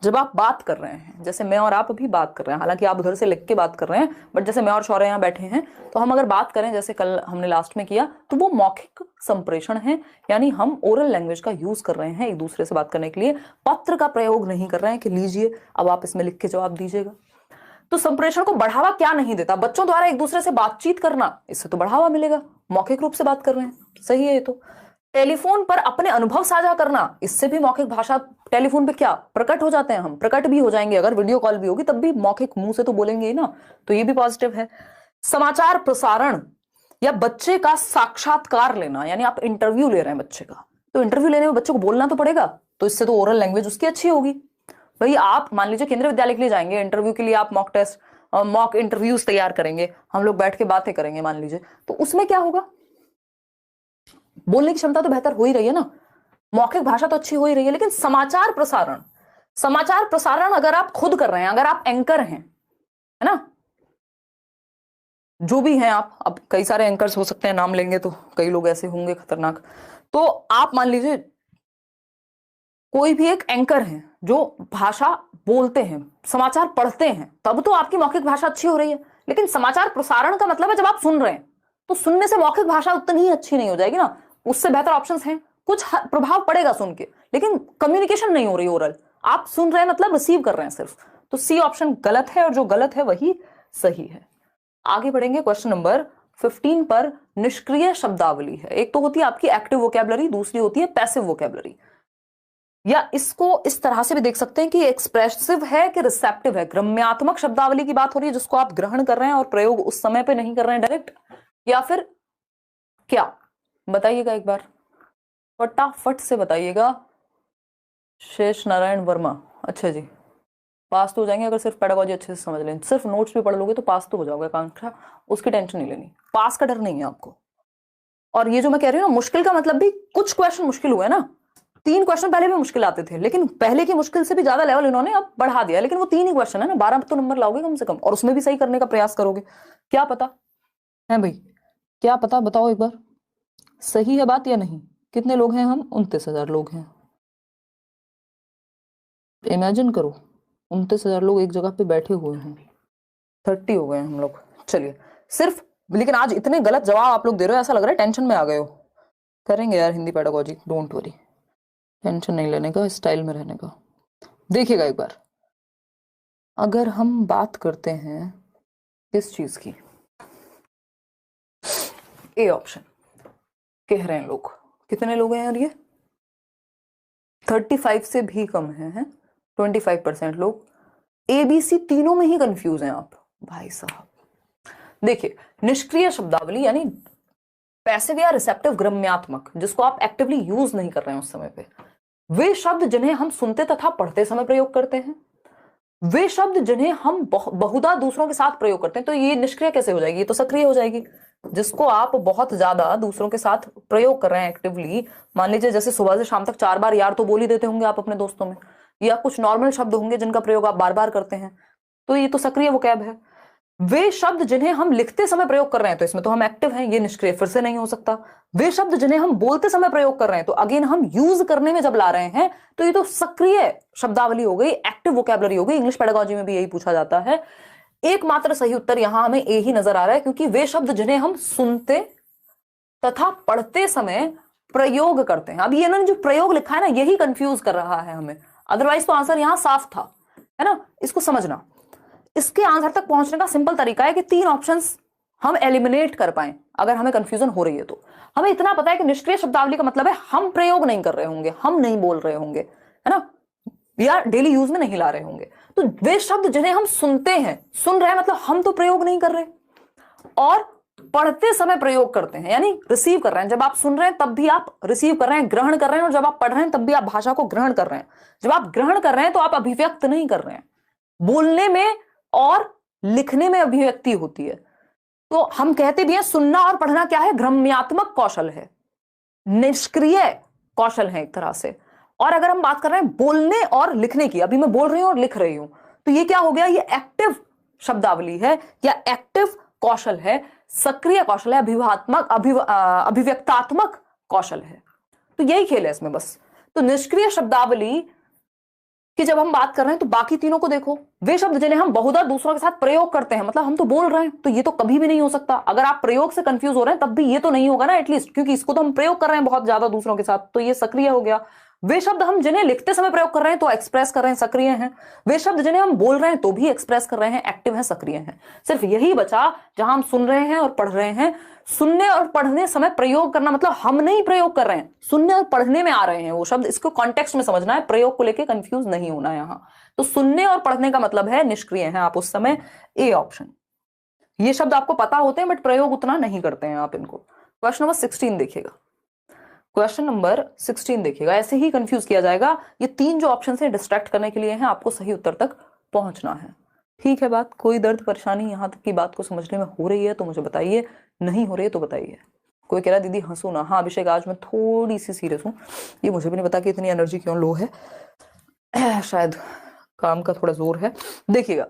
जब आप बात कर रहे हैं, जैसे मैं और आप अभी बात कर रहे हैं, हालांकि आप उधर से लिख के बात कर रहे हैं, बट जैसे मैं और शौर्य यहाँ बैठे हैं, तो हम अगर बात करें जैसे कल हमने लास्ट में किया, तो वो मौखिक संप्रेषण है, यानी हम ओरल लैंग्वेज का यूज कर रहे हैं एक दूसरे से बात करने के लिए। पत्र का प्रयोग नहीं कर रहे हैं कि लीजिए अब आप इसमें लिख के जवाब दीजिएगा। तो संप्रेषण को बढ़ावा क्या नहीं देता? बच्चों द्वारा एक दूसरे से बातचीत करना, इससे तो बढ़ावा मिलेगा, मौखिक रूप से बात कर रहे हैं, सही है ये तो। टेलीफोन पर अपने अनुभव साझा करना, इससे भी मौखिक भाषा, टेलीफोन पे क्या प्रकट हो जाते हैं हम, प्रकट भी हो जाएंगे, अगर वीडियो कॉल भी होगी तब भी मौखिक मुंह से तो बोलेंगे ही ना, तो ये भी पॉजिटिव है। समाचार प्रसारण या बच्चे का साक्षात्कार लेना, यानी आप इंटरव्यू ले रहे हैं बच्चे का, तो इंटरव्यू लेने में बच्चे को बोलना तो पड़ेगा, तो इससे तो ओरल लैंग्वेज उसकी अच्छी होगी। भाई आप मान लीजिए केंद्रीय विद्यालय के लिए जाएंगे इंटरव्यू के लिए, आप मॉक टेस्ट, मॉक इंटरव्यूज तैयार करेंगे, हम लोग बैठ के बातें करेंगे मान लीजिए, तो उसमें क्या होगा? बोलने की क्षमता तो बेहतर हो ही रही है ना, मौखिक भाषा तो अच्छी हो ही रही है। लेकिन समाचार प्रसारण, समाचार प्रसारण अगर आप खुद कर रहे हैं, अगर आप एंकर हैं, है ना, जो भी हैं आप, अब कई सारे एंकर्स हो सकते हैं, नाम लेंगे तो कई लोग ऐसे होंगे खतरनाक, तो आप मान लीजिए कोई भी एक एंकर है जो भाषा बोलते हैं, समाचार पढ़ते हैं, तब तो आपकी मौखिक भाषा अच्छी हो रही है। लेकिन समाचार प्रसारण का मतलब है जब आप सुन रहे हैं, तो सुनने से मौखिक भाषा उतनी ही अच्छी नहीं हो जाएगी ना, उससे बेहतर ऑप्शंस हैं, कुछ प्रभाव पड़ेगा सुन के, लेकिन कम्युनिकेशन नहीं हो रही ओरल, आप सुन रहे हैं मतलब रिसीव कर रहे हैं सिर्फ। तो सी ऑप्शन गलत है, और जो गलत है वही सही है। आगे बढ़ेंगे, क्वेश्चन नंबर 15 पर निष्क्रिय शब्दावली है। एक तो होती है आपकी एक्टिव वोकैबुलरी, दूसरी होती है पैसिव वोकैबुलरी, या इसको इस तरह से भी देख सकते हैं कि एक्सप्रेसिव है कि रिसेप्टिव है। ग्रम्यात्मक शब्दावली की बात हो रही है जिसको आप ग्रहण कर रहे हैं और प्रयोग उस समय पे नहीं कर रहे हैं डायरेक्ट, या फिर क्या? बताइएगा एक बार, फटाफट से बताइएगा। शेष नारायण वर्मा, अच्छा जी, पास तो हो जाएंगे अगर सिर्फ पेडागोजी अच्छे से समझ लें, सिर्फ नोट्स भी पढ़ लोगे तो पास तो हो जाओगे आकांक्षा, उसकी टेंशन नहीं लेनी, पास का डर नहीं है आपको। और ये जो मैं कह रही हूँ ना मुश्किल का मतलब भी, कुछ क्वेश्चन मुश्किल हुए ना, 3 क्वेश्चन पहले भी मुश्किल आते थे, लेकिन पहले की मुश्किल से भी ज्यादा लेवल इन्होंने अब बढ़ा दिया, लेकिन वो 3 ही क्वेश्चन है ना, 12 तो नंबर लाओगे कम से कम, और उसमें भी सही करने का प्रयास करोगे, क्या पता है भाई, क्या पता, बताओ एक बार, सही है बात या नहीं? कितने लोग हैं हम? 29,000 लोग हैं, इमेजिन करो 29,000 लोग एक जगह पे बैठे हुए हैं, 30 हो गए हैं हम लोग। चलिए सिर्फ, लेकिन आज इतने गलत जवाब आप लोग दे रहे हो, ऐसा लग रहा है टेंशन में आ गए हो। करेंगे यार Hindi pedagogy, don't worry, tension नहीं लेने का, स्टाइल में रहने का। देखिएगा एक बार, अगर हम बात करते हैं किस चीज की, ए ऑप्शन कह रहे हैं लोग, कितने लोग हैं यार ये? 35 से भी कम है 25% लोग। ABC तीनों में ही कंफ्यूज हैं आप भाई साहब। देखिए, निष्क्रिय शब्दावली यानी पैसिव या रिसेप्टिव ग्रम्यात्मक, जिसको आप एक्टिवली यूज नहीं कर रहे हैं उस समय पे, वे शब्द जिन्हें हम सुनते तथा पढ़ते समय प्रयोग करते हैं, वे शब्द जिन्हें हम बहुधा दूसरों के साथ प्रयोग करते हैं, तो ये निष्क्रिय कैसे हो जाएगी? ये तो सक्रिय हो जाएगी। जिसको आप बहुत ज्यादा दूसरों के साथ प्रयोग कर रहे हैं एक्टिवली, मान लीजिए जैसे सुबह से शाम तक 4 बार यार तो बोल ही देते होंगे आप अपने दोस्तों में, या कुछ नॉर्मल शब्द होंगे जिनका प्रयोग आप बार बार करते हैं, तो ये तो सक्रिय वोकैब है। वे शब्द जिन्हें हम लिखते समय प्रयोग कर रहे हैं तो इसमें तो हम एक्टिव हैं, ये निष्क्रिय फिर से नहीं हो सकता। वे शब्द जिन्हें हम बोलते समय प्रयोग कर रहे हैं तो अगेन हम यूज करने में जब ला रहे हैं तो ये तो सक्रिय शब्दावली हो गई, एक्टिव वोकैबुलरी हो गई। इंग्लिश पेडागोजी में भी यही पूछा जाता है। एकमात्र सही उत्तर यहां हमें ए ही नजर आ रहा है, क्योंकि वे शब्द जिन्हें हम सुनते तथा पढ़ते समय प्रयोग करते हैं। अब ये ना जो प्रयोग लिखा है ना, यही कंफ्यूज कर रहा है हमें, अदरवाइज तो आंसर यहां साफ था, है ना। इसको समझना, इसके आंसर तक पहुंचने का सिंपल तरीका है कि 3 ऑप्शंस हम एलिमिनेट कर पाए अगर हमें कंफ्यूजन हो रही है तो। हमें इतना पता है कि निष्क्रिय शब्दावली का मतलब है हम प्रयोग नहीं कर रहे होंगे, हम नहीं बोल रहे होंगे, है ना, या डेली यूज में नहीं ला रहे होंगे। तो वे शब्द जिन्हें हम सुनते हैं, सुन रहे हैं मतलब हम तो प्रयोग नहीं कर रहे, और पढ़ते समय प्रयोग करते हैं यानी रिसीव कर रहे हैं। जब आप सुन रहे हैं तब भी आप रिसीव कर रहे हैं, ग्रहण कर रहे हैं, और जब आप पढ़ रहे हैं तब भी आप भाषा को ग्रहण कर रहे हैं। जब आप ग्रहण कर रहे हैं तो आप अभिव्यक्त नहीं कर रहे हैं। बोलने में और लिखने में अभिव्यक्ति होती है। तो हम कहते भी हैं सुनना और पढ़ना क्या है, ग्रम्यात्मक कौशल है, निष्क्रिय कौशल है एक तरह से। और अगर हम बात कर रहे हैं बोलने और लिखने की, अभी मैं बोल रही हूं और लिख रही हूं, तो ये क्या हो गया, ये एक्टिव शब्दावली है या एक्टिव कौशल है, सक्रिय कौशल है, अभिव्यक्तात्मक कौशल है। तो यही खेल है इसमें बस। तो निष्क्रिय शब्दावली कि जब हम बात कर रहे हैं तो बाकी तीनों को देखो, वे शब्द जिन्हें हम बहुधा दूसरों के साथ प्रयोग करते हैं, मतलब हम तो बोल रहे हैं, तो ये तो कभी भी नहीं हो सकता। अगर आप प्रयोग से कंफ्यूज हो रहे हैं तब भी ये तो नहीं होगा ना एटलीस्ट, क्योंकि इसको तो हम प्रयोग कर रहे हैं बहुत ज्यादा दूसरों के साथ, तो ये सक्रिय हो गया। वे शब्द हम जिन्हें लिखते समय प्रयोग कर रहे हैं तो एक्सप्रेस कर रहे हैं, सक्रिय हैं। वे शब्द जिन्हें हम बोल रहे हैं तो भी एक्सप्रेस कर रहे हैं, एक्टिव हैं, सक्रिय हैं। सिर्फ यही बचा जहां हम सुन रहे हैं और पढ़ रहे हैं। सुनने और पढ़ने समय प्रयोग करना मतलब हम नहीं प्रयोग कर रहे हैं, सुनने और पढ़ने में आ रहे हैं वो शब्द। इसको कॉन्टेक्स्ट में समझना है, प्रयोग को लेकर कंफ्यूज नहीं होना है यहां। तो सुनने और पढ़ने का मतलब है निष्क्रिय हैं आप उस समय, ए ऑप्शन। ये शब्द आपको पता होते हैं बट प्रयोग उतना नहीं करते हैं आप इनको। क्वेश्चन नंबर 16 देखिएगा, क्वेश्चन नंबर 16 देखिएगा, ऐसे ही कंफ्यूज किया जाएगा। ये 3 जो ऑप्शन है डिस्ट्रैक्ट करने के लिए हैं, आपको सही उत्तर तक पहुंचना है। ठीक है बात, कोई दर्द परेशानी यहां तक की बात को समझने में हो रही है तो मुझे बताइए, नहीं हो रही है तो बताइए। कोई कह रहा दीदी हंसू ना, हाँ अभिषेक आज मैं थोड़ी सी सीरियस हूँ, ये मुझे भी नहीं पता कि इतनी एनर्जी क्यों लो है, शायद काम का थोड़ा जोर है। देखिएगा,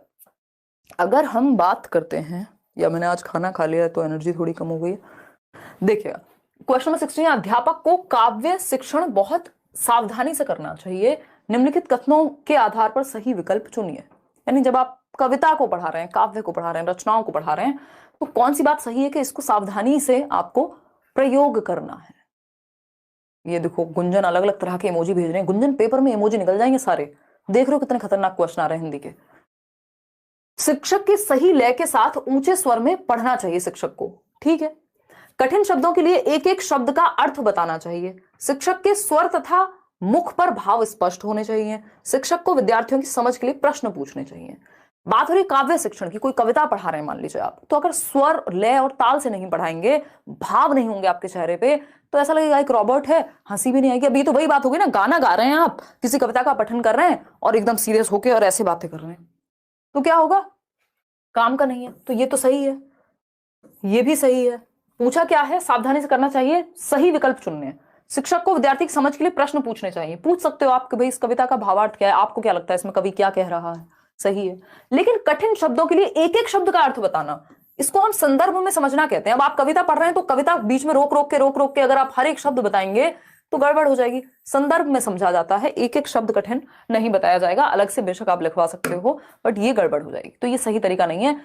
अगर हम बात करते हैं, या मैंने आज खाना खा लिया तो एनर्जी थोड़ी कम हो गई है। देखिएगा क्वेश्चन नंबर 16, अध्यापक को काव्य शिक्षण बहुत सावधानी से करना चाहिए, निम्नलिखित कथनों के आधार पर सही विकल्प चुनिए। यानी जब आप कविता को पढ़ा रहे हैं, काव्य को पढ़ा रहे हैं, रचनाओं को पढ़ा रहे हैं, तो कौन सी बात सही है कि इसको सावधानी से आपको प्रयोग करना है। ये देखो गुंजन अलग अलग तरह के इमोजी भेज रहे हैं, गुंजन पेपर में इमोजी निकल जाएंगे सारे, देख रहे हो कितने खतरनाक क्वेश्चन आ रहे हैं हिंदी के। शिक्षक की सही लय के साथ ऊंचे स्वर में पढ़ना चाहिए शिक्षक को, ठीक है। कठिन शब्दों के लिए एक एक शब्द का अर्थ बताना चाहिए। शिक्षक के स्वर तथा मुख पर भाव स्पष्ट होने चाहिए। शिक्षक को विद्यार्थियों की समझ के लिए प्रश्न पूछने चाहिए। बात हो रही काव्य शिक्षण की, कोई कविता पढ़ा रहे हैं मान लीजिए आप, तो अगर स्वर लय और ताल से नहीं पढ़ाएंगे, भाव नहीं होंगे आपके चेहरे पे, तो ऐसा लगेगा एक रॉबर्ट है, हंसी भी नहीं आएगी। अभी तो वही बात होगी ना, गाना गा रहे हैं आप, किसी कविता का पठन कर रहे हैं और एकदम सीरियस होके और ऐसे बातें कर रहे हैं, तो क्या होगा, काम का नहीं है। तो ये तो सही है, ये भी सही है। पूछा क्या है, सावधानी से करना चाहिए, सही विकल्प चुनने हैं। शिक्षक को विद्यार्थी की समझ के लिए प्रश्न पूछने चाहिए। पूछ सकते हो आप कि भाई इस कविता का भावार्थ क्या है, आपको क्या लगता है इसमें कवि क्या कह रहा है, सही है। लेकिन कठिन शब्दों के लिए एक एक शब्द का अर्थ बताना, इसको हम संदर्भ में समझना कहते हैं। अब आप कविता पढ़ रहे हैं तो कविता बीच में रोक रोक के अगर आप हर एक शब्द बताएंगे तो गड़बड़ हो जाएगी। संदर्भ में समझा जाता है, एक एक शब्द कठिन नहीं बताया जाएगा, अलग से बेशक आप लिखवा सकते हो, बट ये गड़बड़ हो जाएगी, तो ये सही तरीका नहीं है।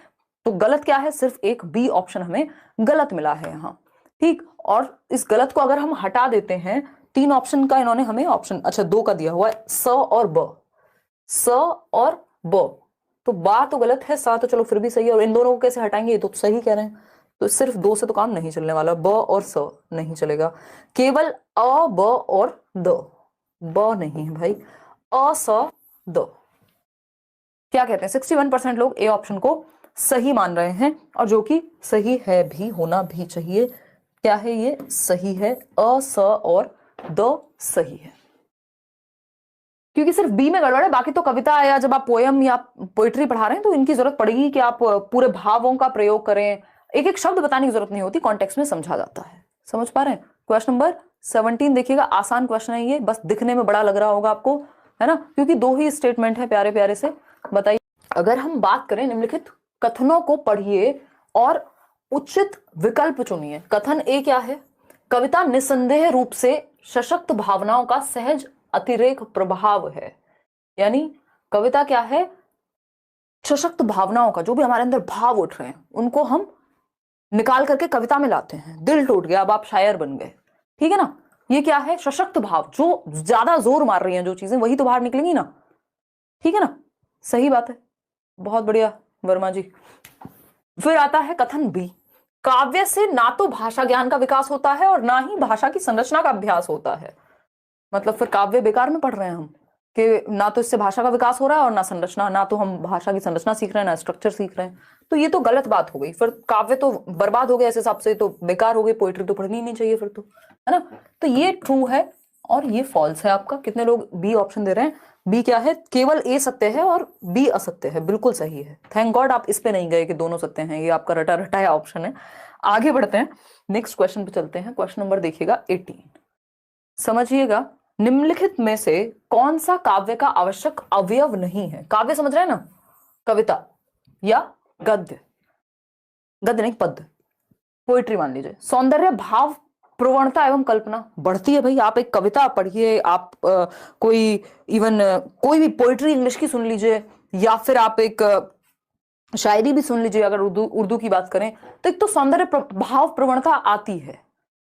तो गलत क्या है, सिर्फ एक बी ऑप्शन हमें गलत मिला है यहाँ, ठीक। और इस गलत को अगर हम हटा देते हैं, 3 ऑप्शन का इन्होंने हमें ऑप्शन, अच्छा 2 का दिया हुआ है, स और ब, स और ब, तो बा तो गलत है, सा तो चलो फिर भी सही है, और इन दोनों को कैसे हटाएंगे, ये तो सही कह रहे हैं। तो सिर्फ 2 से तो काम नहीं चलने वाला, ब और स नहीं चलेगा, केवल अ ब और द, ब नहीं है भाई, अ स द। क्या कहते हैं, 61% लोग ए ऑप्शन को सही मान रहे हैं, और जो कि सही है भी, होना भी चाहिए। क्या है ये, सही है, अ स और द सही है, क्योंकि सिर्फ बी में गड़बड़ है। बाकी तो कविता या जब आप पोयम या पोइट्री पढ़ा रहे हैं तो इनकी जरूरत पड़ेगी कि आप पूरे भावों का प्रयोग करें, एक एक शब्द बताने की जरूरत नहीं होती, कॉन्टेक्स्ट में समझा जाता है। समझ पा रहे हैं। क्वेश्चन नंबर 17 देखिएगा, आसान क्वेश्चन है ये, बस दिखने में बड़ा लग रहा होगा आपको, है ना, क्योंकि 2 ही स्टेटमेंट है प्यारे प्यारे से। बताइए, अगर हम बात करें निम्नलिखित कथनों को पढ़िए और उचित विकल्प चुनिए। कथन ए क्या है? कविता निसंदेह रूप से सशक्त भावनाओं का सहज अतिरेक प्रभाव है। यानी कविता क्या है? सशक्त भावनाओं का, जो भी हमारे अंदर भाव उठ रहे हैं उनको हम निकाल करके कविता में लाते हैं। दिल टूट गया, अब आप शायर बन गए, ठीक है ना? ये क्या है? सशक्त भाव, जो ज्यादा जोर मार रही हैं जो चीजें, वही तो बाहर निकलेंगी ना, ठीक है ना? सही बात है, बहुत बढ़िया वर्मा जी। फिर आता है कथन बी, काव्य से ना तो भाषा ज्ञान का विकास होता है और ना ही भाषा की संरचना का अभ्यास होता है। मतलब फिर काव्य बेकार में पढ़ रहे हैं हम, कि ना तो इससे भाषा का विकास हो रहा है और ना संरचना, ना तो हम भाषा की संरचना सीख रहे हैं ना स्ट्रक्चर सीख रहे हैं। तो ये तो गलत बात हो गई, फिर काव्य तो बर्बाद हो गया, इस हिसाब से तो बेकार हो गई, पोइट्री तो पढ़नी ही नहीं चाहिए फिर तो, है ना? तो ये ट्रू है और ये फॉल्स है आपका। कितने लोग बी ऑप्शन दे रहे हैं? बी क्या है? केवल ए सत्य है और बी असत्य है। बिल्कुल सही है, थैंक गॉड आप इस पे नहीं गए कि दोनों सत्य हैं, ये आपका रटा रटाया ऑप्शन है। आगे बढ़ते हैं, नेक्स्ट क्वेश्चन पे चलते हैं। क्वेश्चन नंबर देखिएगा 18, समझिएगा, निम्नलिखित में से कौन सा काव्य का आवश्यक अवयव नहीं है? काव्य समझ रहे हैं ना, कविता या गद्य, गद्य नहीं पद्य, पोइट्री मान लीजिए। सौंदर्य, भाव, प्रवणता एवं कल्पना बढ़ती है भाई। आप एक कविता पढ़िए, आप कोई इवन कोई भी पोइट्री इंग्लिश की सुन लीजिए, या फिर आप एक शायरी भी सुन लीजिए, अगर उर्दू की बात करें, तो एक तो सौंदर्य, भाव, प्रवणता आती है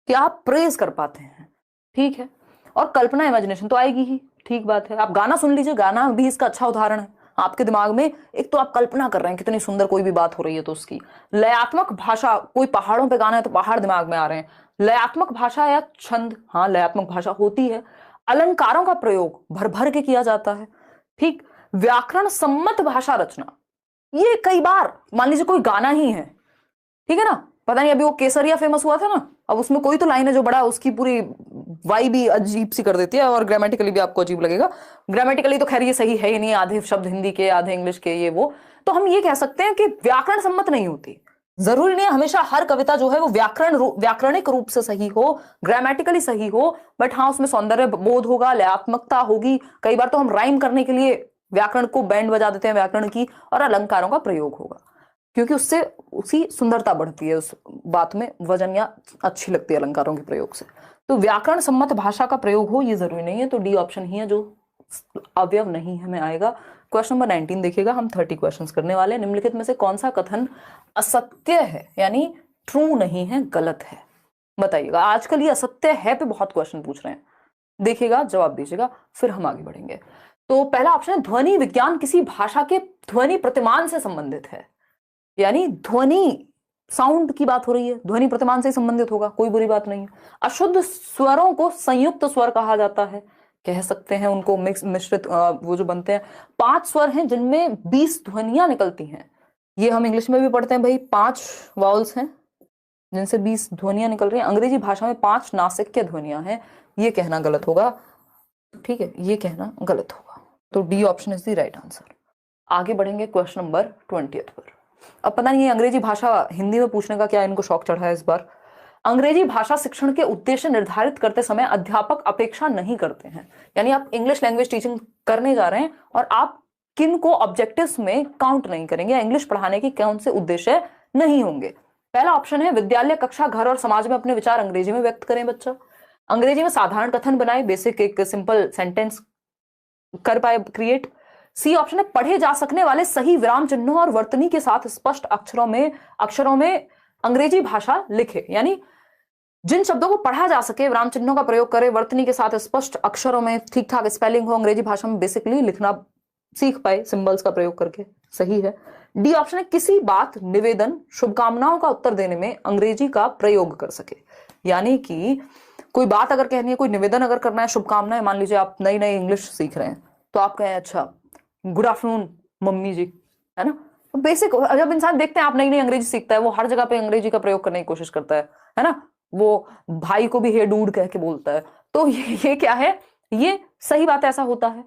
कि आप प्रेज कर पाते हैं, ठीक है? और कल्पना, इमेजिनेशन तो आएगी ही, ठीक बात है। आप गाना सुन लीजिए, गाना भी इसका अच्छा उदाहरण है। आपके दिमाग में एक तो आप कल्पना कर रहे हैं कितनी सुंदर कोई भी बात हो रही है, तो उसकी लयात्मक भाषा, कोई पहाड़ों पे गाना है तो पहाड़ दिमाग में आ रहे हैं, लयात्मक भाषा या छंद, हाँ लयात्मक भाषा होती है। अलंकारों का प्रयोग भर भर के किया जाता है, ठीक। व्याकरण सम्मत भाषा रचना, ये कई बार मान लीजिए कोई गाना ही है, ठीक है ना? पता नहीं अभी वो केसरिया फेमस हुआ था ना, अब उसमें कोई तो लाइन है जो बड़ा उसकी पूरी वाई भी अजीब सी कर देती है, और ग्रामेटिकली भी आपको अजीब लगेगा। ग्रामेटिकली तो खैर ये सही है ही नहीं, आधे शब्द हिंदी के आधे इंग्लिश के, ये वो। तो हम ये कह सकते हैं कि व्याकरण सम्मत नहीं होती। जरूरी नहीं है हमेशा हर कविता जो है वो व्याकरणिक रूप से सही हो, ग्रामेटिकली सही हो, बट हाँ उसमें सौंदर्य बोध होगा, लयात्मकता होगी। कई बार तो हम राइम करने के लिए व्याकरण को बैंड बजा देते हैं व्याकरण की, और अलंकारों का प्रयोग होगा, क्योंकि उससे उसी सुंदरता बढ़ती है, उस बात में वजन या अच्छी लगती है अलंकारों के प्रयोग से। तो व्याकरण सम्मत भाषा का प्रयोग हो ये जरूरी नहीं है, तो डी ऑप्शन ही है जो अवयव नहीं हमें आएगा। क्वेश्चन नंबर 19 देखिएगा, हम 30 क्वेश्चंस करने वाले हैं। निम्नलिखित में से कौन सा कथन असत्य है, यानी ट्रू नहीं है, गलत है? बताइएगा। आजकल ये असत्य है पे बहुत क्वेश्चन पूछ रहे हैं, देखिएगा जवाब दीजिएगा, फिर हम आगे बढ़ेंगे। तो पहला ऑप्शन है, ध्वनि विज्ञान किसी भाषा के ध्वनि प्रतिमान से संबंधित है। यानी ध्वनि, साउंड की बात हो रही है, ध्वनि प्रतिमान से संबंधित होगा, कोई बुरी बात नहीं है। अशुद्ध स्वरों को संयुक्त स्वर कहा जाता है, कह सकते हैं उनको मिश्रित वो जो बनते हैं। 5 स्वर हैं जिनमें 20 ध्वनियां निकलती हैं, ये हम इंग्लिश में भी पढ़ते हैं भाई। 5 वाउल्स हैं जिनसे 20 ध्वनियां निकल रही हैं। अंग्रेजी भाषा में 5 नासिक्य ध्वनियां हैं, ये कहना गलत होगा, ठीक है, ये कहना गलत होगा। तो D option is the right answer. आगे बढ़ेंगे क्वेश्चन नंबर 20 पर। अब पता नहीं अंग्रेजी भाषा हिंदी में पूछने का क्या इनको शौक चढ़ा है इस बार। अंग्रेजी भाषा शिक्षण के उद्देश्य निर्धारित करते समय अध्यापक अपेक्षा नहीं करते हैं। यानी आप इंग्लिश लैंग्वेज टीचिंग करने जा रहे हैं और आप किन को ऑब्जेक्टिव्स में काउंट नहीं करेंगे, इंग्लिश पढ़ाने के कौन से उद्देश्य नहीं होंगे। पहला ऑप्शन है, विद्यालय, कक्षा, घर और समाज में अपने विचार अंग्रेजी में व्यक्त करें बच्चा। अंग्रेजी में साधारण कथन बनाए, बेसिक एक सिंपल सेंटेंस कर पाए क्रिएट। सी ऑप्शन है, पढ़े जा सकने वाले सही विराम चिन्हों और वर्तनी के साथ स्पष्ट अक्षरों में अंग्रेजी भाषा लिखे। यानी जिन शब्दों को पढ़ा जा सके विराम चिन्हों का प्रयोग करे, वर्तनी के साथ स्पष्ट अक्षरों में ठीक ठाक स्पेलिंग हो, अंग्रेजी भाषा में बेसिकली लिखना सीख पाए सिंबल्स का प्रयोग करके, सही है। डी ऑप्शन है, किसी बात, निवेदन, शुभकामनाओं का उत्तर देने में अंग्रेजी का प्रयोग कर सके। यानी कि कोई बात अगर कहनी है, कोई निवेदन अगर करना है, शुभकामनाएं, मान लीजिए आप नई नई इंग्लिश सीख रहे हैं तो आप कहें अच्छा गुड आफ्टरनून मम्मी जी, है ना? बेसिक जब इंसान देखते हैं आप नई नई अंग्रेजी सीखता है, वो हर जगह पे अंग्रेजी का प्रयोग करने की कोशिश करता है ना? वो भाई को भी हे डूड कह के बोलता है। तो ये क्या है, ये सही बात है, ऐसा होता है।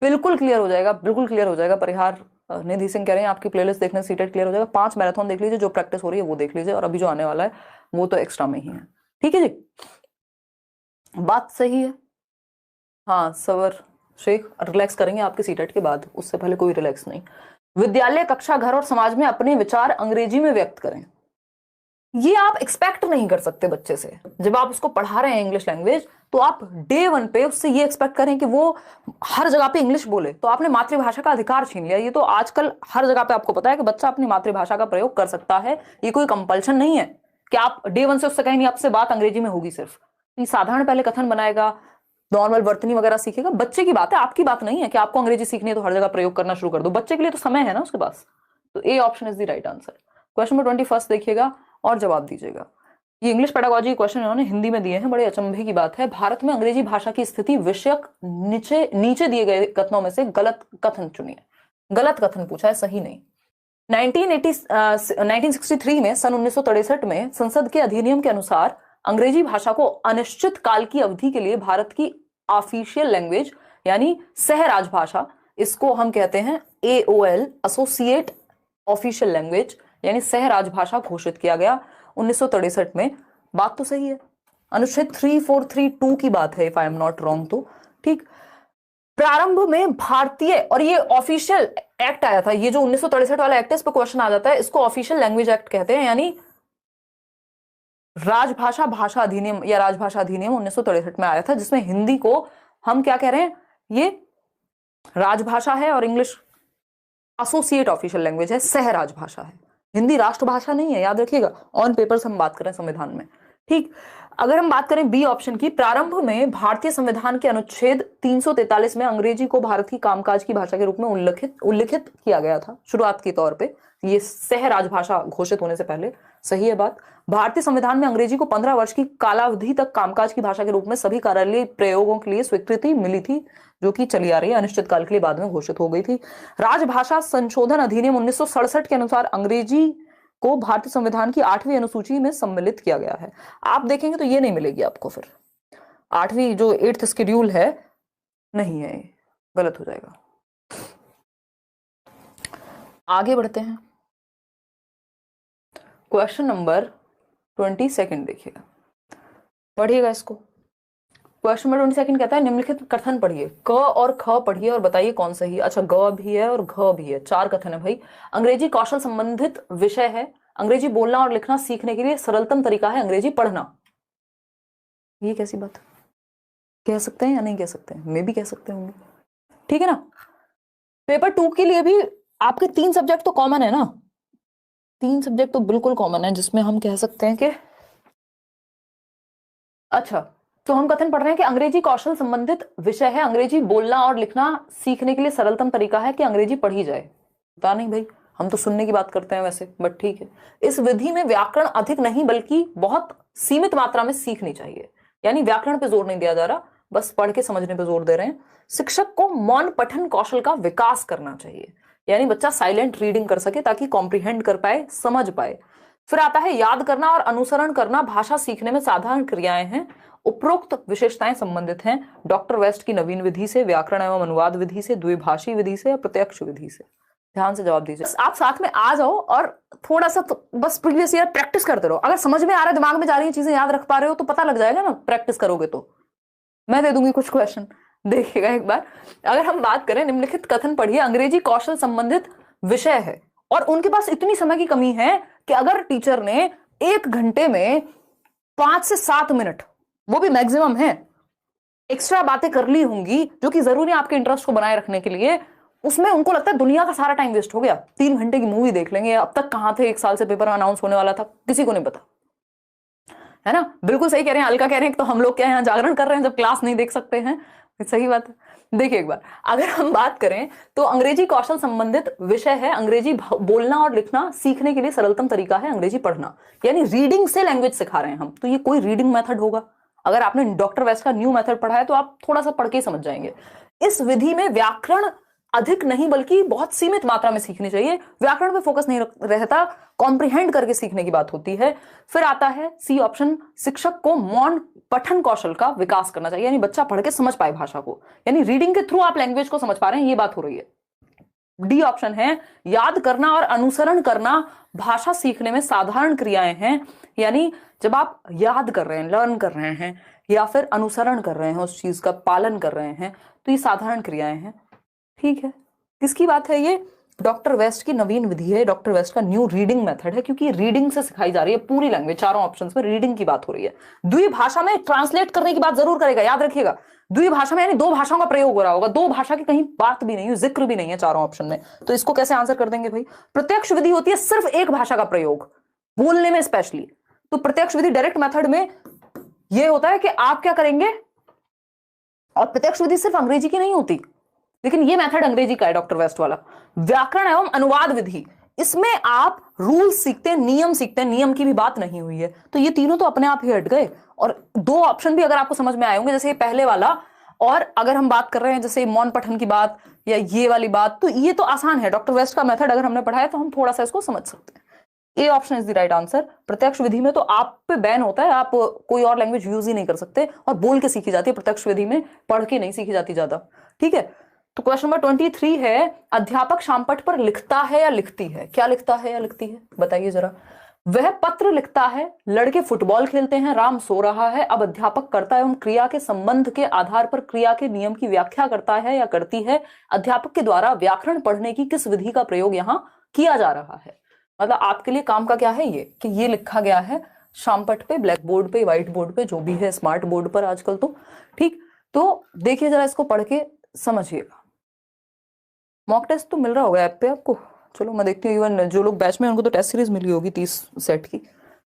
बिल्कुल क्लियर हो जाएगा, बिल्कुल क्लियर हो जाएगा। परिहार निधि सिंह कह रहे हैं आपकी प्लेलिस्ट देखने से सीटेट क्लियर हो जाएगा। 5 मैराथन देख लीजिए, जो प्रैक्टिस हो रही है वो देख लीजिए, और अभी जो आने वाला है वो तो एक्स्ट्रा में ही है, ठीक है जी, बात सही है। हाँ सवर शेख, रिलैक्स करेंगे आपके सीटेट के बाद, उससे पहले कोई रिलैक्स नहीं। विद्यालय, कक्षा, घर और समाज में अपने विचार अंग्रेजी में व्यक्त करें। ये आप एक्सपेक्ट नहीं कर सकते बच्चे से। जब आप उसको पढ़ा रहे हैं इंग्लिश लैंग्वेज, तो आप डे वन पे उससे ये एक्सपेक्ट करें कि वो हर जगह पे इंग्लिश बोले, तो आपने मातृभाषा का अधिकार छीन लिया। ये तो आजकल हर जगह पे आपको पता है कि बच्चा अपनी मातृभाषा का प्रयोग कर सकता है। ये कोई कंपल्शन नहीं है कि आप डे वन से उससे कहीं नहीं, आपसे बात अंग्रेजी में होगी सिर्फ। ये साधारण पहले कथन बनाएगा, नॉर्मल वर्तनी वगैरह सीखेगा। बच्चे की बात है, आपकी बात नहीं है कि आपको अंग्रेजी सीखनी है तो हर जगह प्रयोग करना शुरू कर दो। बच्चे के लिए तो समय है ना उसके पास। तो A option is the right answer. Question number 21 देखिएगा और जवाब दीजिएगा। ये इंग्लिश पेडागोजी क्वेश्चन इन्होंने हिंदी में दिए हैं। बड़े अचंभे की बात है, भारत में अंग्रेजी भाषा की स्थिति विषयक नीचे दिए गए कथनों में से गलत कथन चुनिए। गलत कथन पूछा है, सही नहीं। 1963 में, सन 1963 में संसद के अधिनियम के अनुसार अंग्रेजी भाषा को अनिश्चित काल की अवधि के लिए भारत की ऑफिशियल लैंग्वेज यानी सह राजभाषा, इसको हम कहते हैं AOL, एसोसिएट ऑफिशियल लैंग्वेज यानी सह राजभाषा घोषित किया गया 1963 में। बात तो सही है, अनुच्छेद 3432 की बात है, if I am not wrong तो। ठीक, प्रारंभ में भारतीय, और ये ऑफिशियल एक्ट आया था, ये जो 1963 वाला एक्ट है, इस पर क्वेश्चन आ जाता है, इसको ऑफिशियल लैंग्वेज एक्ट कहते हैं, यानी राजभाषा भाषा अधिनियम या राजभाषा अधिनियम 1963 में आया था, जिसमें हिंदी को हम क्या कह रहे हैं, ये राजभाषा है और इंग्लिश एसोसिएट ऑफिशियल लैंग्वेज है, सह राजभाषा है। हिंदी राष्ट्रभाषा नहीं है, याद रखिएगा। ऑन पेपर्स हम बात करें संविधान में। ठीक, अगर हम बात करें बी ऑप्शन की, प्रारंभ में भारतीय संविधान के अनुच्छेद 343 में अंग्रेजी को भारत की कामकाज की भाषा के रूप में उल्लिखित किया गया था शुरुआत के तौर पे, ये सह राजभाषा घोषित होने से पहले। सही है बात। भारतीय संविधान में अंग्रेजी को 15 वर्ष की कालावधि तक कामकाज की भाषा के रूप में सभी कार्यालयीय प्रयोगों के लिए स्वीकृति मिली थी, जो कि चली आ रही है, अनिश्चित काल के लिए बाद में घोषित हो गई थी। राजभाषा संशोधन अधिनियम 1967 के अनुसार अंग्रेजी को भारतीय संविधान की 8वीं अनुसूची में सम्मिलित किया गया है। आप देखेंगे तो ये नहीं मिलेगी आपको, फिर 8वीं जो 8th शेड्यूल है नहीं है, गलत हो जाएगा। आगे बढ़ते हैं, क्वेश्चन नंबर 22 देखिएगा, पढ़िएगा इसको। क्वेश्चन नंबर 22 कहता है निम्नलिखित कथन पढ़िए, क और ख पढ़िए और बताइए कौन सही। अच्छा, ग भी है और घ भी है, 4 कथन है भाई। अंग्रेजी कौशल संबंधित विषय है, अंग्रेजी बोलना और लिखना सीखने के लिए सरलतम तरीका है अंग्रेजी पढ़ना। ये कैसी बात, कह सकते हैं या नहीं कह सकते हैं? मैं भी कह सकते होंगे, ठीक है ना। पेपर 2 के लिए भी आपके 3 सब्जेक्ट तो कॉमन है ना, 3 सब्जेक्ट तो बिल्कुल कॉमन है, जिसमें हम कह सकते हैं कि अच्छा, तो हम कथन पढ़ रहे हैं कि अंग्रेजी कौशल संबंधित विषय है, अंग्रेजी बोलना और लिखना सीखने के लिए सरलतम तरीका है कि अंग्रेजी पढ़ी जाए। पता नहीं भाई, हम तो सुनने की बात करते हैं वैसे, बट ठीक है। इस विधि में व्याकरण अधिक नहीं बल्कि बहुत सीमित मात्रा में सीखनी चाहिए, यानी व्याकरण पे जोर नहीं दिया जा रहा, बस पढ़ के समझने पे जोर दे रहे हैं। शिक्षक को मौन पठन कौशल का विकास करना चाहिए, यानी बच्चा साइलेंट रीडिंग कर सके ताकि कॉम्प्रिहेंड कर पाए, समझ पाए। फिर आता है याद करना और अनुसरण करना भाषा सीखने में साधारण क्रियाएं हैं, उपरोक्त विशेषताएं संबंधित हैं डॉक्टर वेस्ट की नवीन विधि से, व्याकरण एवं अनुवाद विधि से, द्विभाषी विधि से या प्रत्यक्ष विधि से। ध्यान से जवाब दीजिए। आप साथ में आ जाओ और थोड़ा सा तो बस प्रीवियस ईयर प्रैक्टिस करते रहो। अगर समझ में आ रहा है, दिमाग में जा रही है चीजें, याद रख पा रहे हो तो पता लग जाएगा ना, प्रैक्टिस करोगे तो। मैं दे दूंगी कुछ क्वेश्चन, देखिएगा एक बार। अगर हम बात करें, निम्नलिखित कथन पढ़िए, अंग्रेजी कौशल संबंधित विषय है और उनके पास इतनी समय की कमी है कि अगर टीचर ने 1 घंटे में 5 से 7 मिनट, वो भी मैक्सिमम है, एक्स्ट्रा बातें कर ली होंगी जो कि जरूरी है आपके इंटरेस्ट को बनाए रखने के लिए, उसमें उनको लगता है दुनिया का सारा टाइम वेस्ट हो गया, 3 घंटे की मूवी देख लेंगे। अब तक कहां थे, 1 साल से पेपर अनाउंस होने वाला था, किसी को नहीं पता, है ना। बिल्कुल सही कह रहे हैं, अलका कह रहे हैं तो हम लोग क्या यहाँ जागरण कर रहे हैं जब क्लास नहीं देख सकते हैं। सही बात है। देखिए एक बार, अगर हम बात करें तो अंग्रेजी कौशल संबंधित विषय है, अंग्रेजी बोलना और लिखना सीखने के लिए सरलतम तरीका है अंग्रेजी पढ़ना, यानी रीडिंग से लैंग्वेज सिखा रहे हैं हम, तो ये कोई रीडिंग मेथड होगा। अगर आपने डॉक्टर वेस्ट का न्यू मेथड पढ़ा है तो आप थोड़ा सा पढ़ के समझ जाएंगे। इस विधि में व्याकरण अधिक नहीं बल्कि बहुत सीमित मात्रा में सीखनी चाहिए, व्याकरण पे फोकस नहीं रहता, कॉम्प्रिहेंड करके सीखने की बात होती है। फिर आता है सी ऑप्शन, शिक्षक को मौन पठन कौशल का विकास करना चाहिए, यानी बच्चा पढ़ के समझ पाए भाषा को, यानी रीडिंग के थ्रू आप लैंग्वेज को समझ पा रहे हैं, ये बात हो रही है। डी ऑप्शन है, याद करना और अनुसरण करना भाषा सीखने में साधारण क्रियाएं हैं, यानी जब आप याद कर रहे हैं, लर्न कर रहे हैं या फिर अनुसरण कर रहे हैं, उस चीज का पालन कर रहे हैं, तो ये साधारण क्रियाएं हैं। ठीक है, किसकी बात है ये? डॉक्टर वेस्ट की नवीन विधि है, डॉक्टर वेस्ट का न्यू रीडिंग मेथड है, क्योंकि रीडिंग से सिखाई जा रही है पूरी लैंग्वेज, चारों ऑप्शंस में रीडिंग की बात हो रही है। द्विभाषा में ट्रांसलेट करने की बात जरूर करेगा, याद रखिएगा। द्विभाषा में यानी दो भाषाओं का प्रयोग हो रहा होगा, दो भाषा की कहीं बात भी नहीं है, जिक्र भी नहीं है चारों ऑप्शन में। तो इसको कैसे आंसर कर देंगे भाई? प्रत्यक्ष विधि होती है सिर्फ एक भाषा का प्रयोग, बोलने में स्पेशली। तो प्रत्यक्ष विधि डायरेक्ट मेथड में यह होता है कि आप क्या करेंगे, और प्रत्यक्ष विधि सिर्फ अंग्रेजी की नहीं होती, लेकिन ये मेथड अंग्रेजी का है डॉक्टर वेस्ट वाला। व्याकरण एवं अनुवाद विधि, इसमें आप रूल सीखते हैं, नियम सीखते हैं, नियम की भी बात नहीं हुई है। तो ये तीनों तो अपने आप ही हट गए, और दो ऑप्शन भी अगर आपको समझ में आए होंगे, जैसे ये पहले वाला, और अगर हम बात कर रहे हैं जैसे मौन पठन की बात या ये वाली बात, तो ये तो आसान है। डॉक्टर वेस्ट का मेथड अगर हमने पढ़ा है तो हम थोड़ा सा इसको समझ सकते हैं। A option is the right answer. प्रत्यक्ष विधि में तो आप पे बैन होता है, आप कोई और लैंग्वेज यूज ही नहीं कर सकते, और बोल के सीखी जाती है प्रत्यक्ष विधि में, पढ़ के नहीं सीखी जाती ज्यादा। ठीक है, तो क्वेश्चन नंबर 23 है, अध्यापक शामपट पर लिखता है या लिखती है? क्या लिखता है या लिखती है, बताइए जरा। वह पत्र लिखता है, लड़के फुटबॉल खेलते हैं, राम सो रहा है। अब अध्यापक कर्ता एवं क्रिया के संबंध के आधार पर क्रिया के नियम की व्याख्या करता है या करती है। अध्यापक के द्वारा व्याकरण पढ़ने की किस विधि का प्रयोग यहां किया जा रहा है? मतलब आपके लिए काम का क्या है ये, कि ये लिखा गया है शामपट पे, ब्लैक बोर्ड पे, व्हाइट बोर्ड पे, जो भी है, स्मार्ट बोर्ड पर आजकल तो। ठीक, तो देखिए जरा, इसको पढ़ के समझिएगा। मॉक टेस्ट तो मिल रहा होगा ऐप पे आपको, चलो मैं देखती हूँ। इवन जो लोग बैच में उनको तो टेस्ट सीरीज मिली होगी 30 सेट की।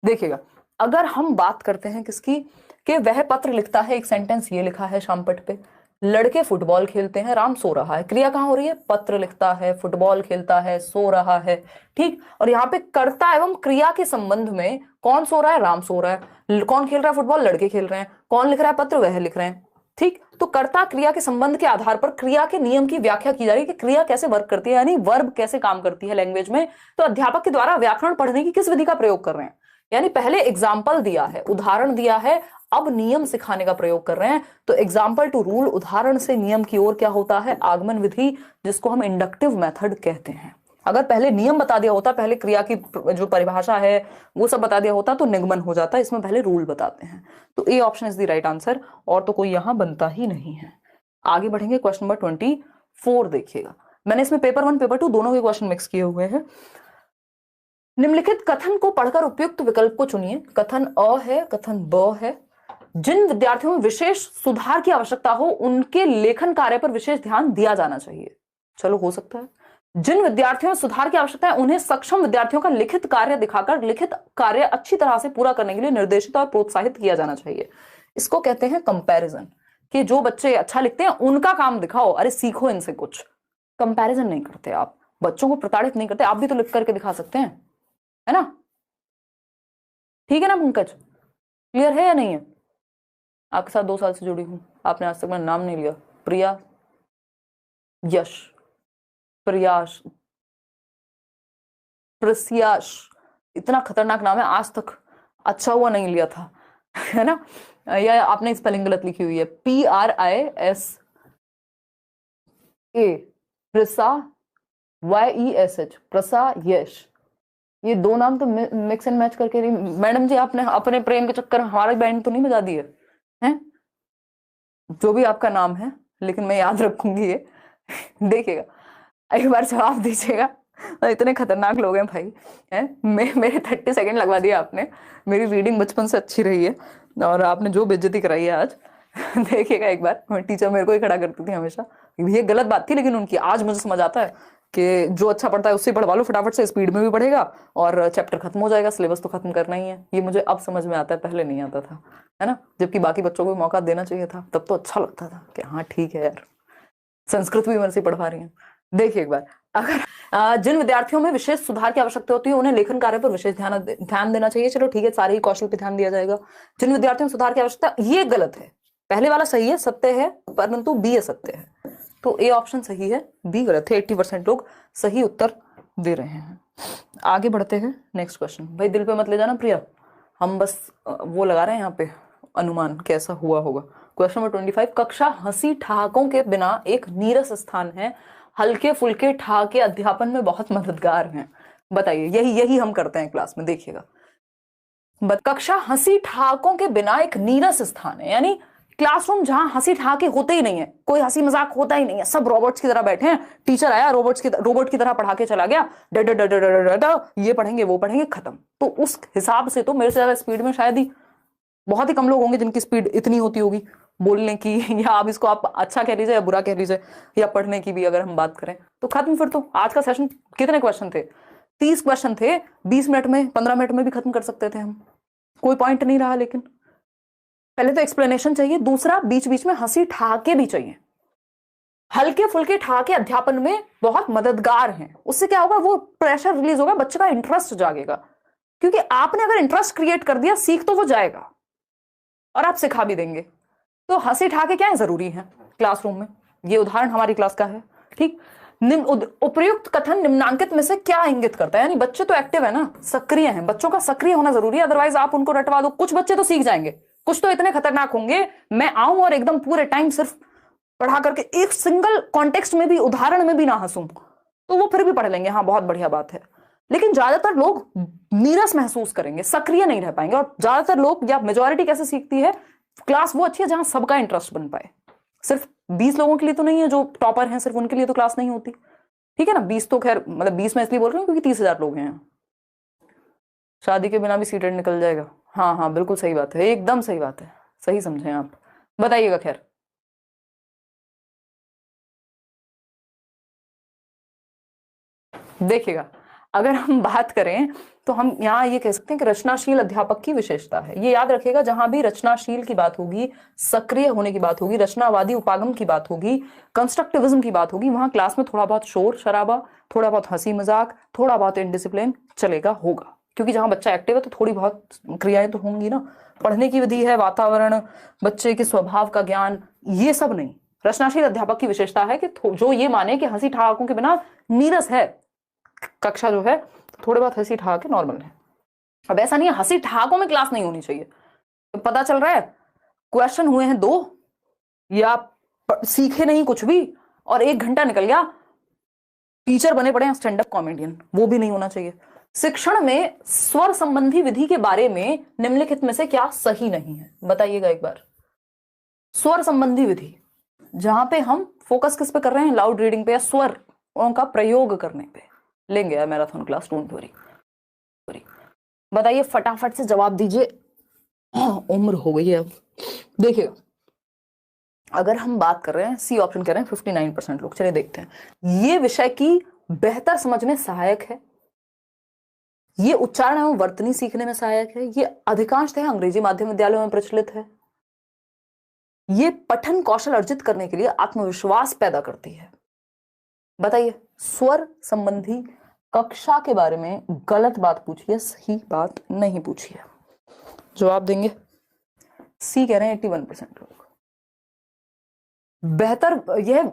देखिएगा, अगर हम बात करते हैं किसकी, कि वह पत्र लिखता है, एक सेंटेंस ये लिखा है शामपट पे, लड़के फुटबॉल खेलते हैं, राम सो रहा है। क्रिया कहां हो रही है? पत्र लिखता है, फुटबॉल खेलता है, सो रहा है। ठीक, और यहाँ पे कर्ता एवं क्रिया के संबंध में कौन सो रहा है? राम सो रहा है। कौन खेल रहा है फुटबॉल? लड़के खेल रहे हैं। कौन लिख रहा है पत्र? वह लिख रहे हैं। ठीक, तो कर्ता क्रिया के संबंध के आधार पर क्रिया के नियम की व्याख्या की जा रही है, कि क्रिया कैसे वर्क करती है, यानी वर्ब कैसे काम करती है लैंग्वेज में। तो अध्यापक के द्वारा व्याकरण पढ़ने की किस विधि का प्रयोग कर रहे हैं? यानी पहले एग्जाम्पल दिया है, उदाहरण दिया है, अब नियम सिखाने का प्रयोग कर रहे हैं। तो एग्जाम्पल टू रूल, उदाहरण से नियम की ओर क्या होता है? आगमन विधि, जिसको हम इंडक्टिव मेथड कहते हैं। अगर पहले नियम बता दिया होता, पहले क्रिया की जो परिभाषा है वो सब बता दिया होता, तो निगमन हो जाता। इसमें पहले रूल बताते हैं। तो A option is the right answer, और तो कोई यहां बनता ही नहीं है। आगे बढ़ेंगे, क्वेश्चन नंबर 24 देखिएगा। मैंने इसमें पेपर 1 पेपर 2 दोनों के क्वेश्चन मिक्स किए हुए हैं। निम्नलिखित कथन को पढ़कर उपयुक्त विकल्प को चुनिए। कथन अ है, कथन ब है। जिन विद्यार्थियों में विशेष सुधार की आवश्यकता हो, उनके लेखन कार्य पर विशेष ध्यान दिया जाना चाहिए। चलो, हो सकता है। जिन विद्यार्थियों में सुधार की आवश्यकता है, उन्हें सक्षम विद्यार्थियों का लिखित कार्य दिखाकर लिखित कार्य अच्छी तरह से पूरा करने के लिए निर्देशित और प्रोत्साहित किया जाना चाहिए। इसको कहते हैं कंपैरिजन, कि जो बच्चे अच्छा लिखते हैं उनका काम दिखाओ, अरे सीखो इनसे कुछ। कंपैरिजन नहीं करते आप, बच्चों को प्रताड़ित नहीं करते। आप भी तो लिख करके दिखा सकते हैं, है ना? ठीक है ना पंकज, क्लियर है या नहीं है? आपके साथ 2 साल से जुड़ी हूं, आपने आज तक मेरा नाम नहीं लिया। प्रिया, यश, प्रयास, प्रस्याश, इतना खतरनाक नाम है, आज तक अच्छा हुआ नहीं लिया था, है ना? या आपने स्पेलिंग गलत लिखी हुई है, PRISA, प्रसा, YESH, प्रसा यश। ये 2 नाम तो मिक्स एंड मैच करके मैडम जी आपने अपने प्रेम के चक्कर में हमारी बैंड तो नहीं बजा दी है? जो भी आपका नाम है, लेकिन मैं याद रखूंगी ये। देखिएगा, एक बार जवाब दीजिएगा। इतने खतरनाक लोग हैं भाई, हैं? मेरे 30 सेकंड लगवा दिया आपने। मेरी रीडिंग बचपन से अच्छी रही है, और आपने जो बेइज्जती कराई है आज। देखिएगा एक बार, टीचर मेरे को ही खड़ा करती थी हमेशा। ये गलत बात थी लेकिन उनकी, आज मुझे समझ आता है कि जो अच्छा पढ़ता है उससे पढ़वा लो फटाफट से, स्पीड में भी पढ़ेगा और चैप्टर खत्म हो जाएगा, सिलेबस तो खत्म करना ही है। ये मुझे अब समझ में आता है, पहले नहीं आता था, है ना? जबकि बाकी बच्चों को मौका देना चाहिए था, तब तो अच्छा लगता था कि हाँ ठीक है यार, संस्कृत भी मेरे से पढ़वा रही है। देखिए एक बार, अगर जिन विद्यार्थियों में विशेष सुधार की आवश्यकता होती है, उन्हें लेखन कार्य पर विशेष ध्यान देना चाहिए। चलो ठीक है, सारे ही कौशल पे ध्यान दिया जाएगा। जिन विद्यार्थियों में सुधार की आवश्यकता, ये गलत है। पहले वाला सही है, सत्य है, परंतु बी असत्य है। तो ए ऑप्शन सही है, बी गलत है। 80% लोग सही उत्तर दे रहे हैं। आगे बढ़ते हैं, नेक्स्ट क्वेश्चन। भाई दिल पे मत ले जाना प्रिया, हम बस वो लगा रहे हैं यहाँ पे अनुमान कैसा हुआ होगा। क्वेश्चन नंबर 25, कक्षा हंसी ठहाकों के बिना एक नीरस स्थान है, हल्के फुल्के ठहाके अध्यापन में बहुत मददगार हैं। बताइए, यही हम करते हैं क्लास में। देखिएगा, कक्षा हंसी ठहाकों के बिना एक नीरस स्थान है, यानी क्लासरूम जहां हंसी ठहाके होते ही नहीं है, कोई हंसी मजाक होता ही नहीं है, सब रोबोट्स की तरह बैठे हैं, टीचर आया रोबोट की तरह पढ़ा के चला गया, ड ड ड ड ड ड ड, ये पढ़ेंगे वो पढ़ेंगे, खत्म। तो उस हिसाब से तो मेरे से ज्यादा स्पीड में शायद ही बहुत ही कम लोग होंगे जिनकी स्पीड इतनी होती होगी बोलने की, या आप इसको आप अच्छा कह लीजिए या बुरा कह लीजिए, या पढ़ने की भी अगर हम बात करें तो खत्म। फिर तो आज का सेशन कितने क्वेश्चन थे? 30 क्वेश्चन थे, 20 मिनट में 15 मिनट में भी खत्म कर सकते थे हम, कोई पॉइंट नहीं रहा। लेकिन पहले तो एक्सप्लेनेशन चाहिए, दूसरा बीच बीच में हंसी ठहाके भी चाहिए। हल्के फुल्के ठहाके अध्यापन में बहुत मददगार हैं। उससे क्या होगा, वो प्रेशर रिलीज होगा, बच्चे का इंटरेस्ट जागेगा, क्योंकि आपने अगर इंटरेस्ट क्रिएट कर दिया, सीख तो वो जाएगा और आप सिखा भी देंगे। तो हंसी ठहाके क्या है, जरूरी है क्लासरूम में। ये उदाहरण हमारी क्लास का है, ठीक। उपयुक्त कथन निम्नांकित में से क्या इंगित करता है? यानी बच्चे तो एक्टिव है ना, सक्रिय हैं, बच्चों का सक्रिय होना जरूरी है, अदरवाइज आप उनको रटवा दो। कुछ बच्चे तो सीख जाएंगे, कुछ तो इतने खतरनाक होंगे, मैं आऊं और एकदम पूरे टाइम सिर्फ पढ़ा करके एक सिंगल कॉन्टेक्स्ट में भी, उदाहरण में भी ना हंसूं, तो वो फिर भी पढ़ लेंगे, हाँ बहुत बढ़िया बात है। लेकिन ज्यादातर लोग नीरस महसूस करेंगे, सक्रिय नहीं रह पाएंगे। और ज्यादातर लोग या मेजोरिटी कैसे सीखती है, क्लास वो अच्छी है जहां सबका इंटरेस्ट बन पाए। सिर्फ 20 लोगों के लिए तो नहीं है जो टॉपर हैं, सिर्फ उनके लिए तो क्लास नहीं होती, ठीक है ना। 20 तो खैर, मतलब 20 में इसलिए बोल रही हूँ क्योंकि 30,000 लोग हैं। शादी के बिना भी सीटेट निकल जाएगा, हाँ हाँ बिल्कुल सही बात है, एकदम सही बात है, सही समझे आप, बताइएगा। खैर देखिएगा, अगर हम बात करें तो हम यहाँ ये कह सकते हैं कि रचनाशील अध्यापक की विशेषता है। ये याद रखिएगा, जहां भी रचनाशील की बात होगी, सक्रिय होने की बात होगी, रचनावादी उपागम की बात होगी, कंस्ट्रक्टिविज्म की बात होगी, वहां क्लास में थोड़ा बहुत शोर शराबा, थोड़ा बहुत हंसी मजाक, थोड़ा बहुत इनडिसिप्लिन चलेगा, होगा। क्योंकि जहां बच्चा एक्टिव है तो थोड़ी बहुत क्रियाएं तो होंगी ना। पढ़ने की विधि है, वातावरण, बच्चे के स्वभाव का ज्ञान, ये सब नहीं। रचनाशील अध्यापक की विशेषता है कि जो ये माने कि हंसी ठहाकों के बिना नीरस है कक्षा, जो है थोड़े बहुत हंसी ठहाके नॉर्मल है। अब ऐसा नहीं है हंसी ठहाकों में क्लास नहीं होनी चाहिए। तो पता चल रहा है क्वेश्चन हुए हैं 2, या सीखे नहीं कुछ भी, और 1 घंटा निकल गया, टीचर बने पड़े हैं स्टैंड अप कॉमेडियन, वो भी नहीं होना चाहिए। शिक्षण में स्वर संबंधी विधि के बारे में निम्नलिखित में से क्या सही नहीं है, बताइएगा एक बार। स्वर संबंधी विधि, जहां पे हम फोकस किस पे कर रहे हैं, लाउड रीडिंग पे या स्वर का प्रयोग करने पे। लेंगे यार मैराथन क्लास, डोंट वरी। बताइए फटाफट से जवाब दीजिए, उम्र हो गई है अब। देखिए अगर हम बात कर रहे हैं, सी ऑप्शन कह रहे हैं 59% लोग, चलिए देखते हैं। ये विषय की बेहतर समझ में सहायक है, ये उच्चारण एवं वर्तनी सीखने में सहायक है, ये अधिकांशतः अंग्रेजी माध्यम विद्यालयों में प्रचलित है, ये पठन कौशल अर्जित करने के लिए आत्मविश्वास पैदा करती है। बताइए, स्वर संबंधी कक्षा के बारे में गलत बात पूछी है, सही बात नहीं पूछी है। जवाब देंगे, सी कह रहे हैं 81% लोग। बेहतर,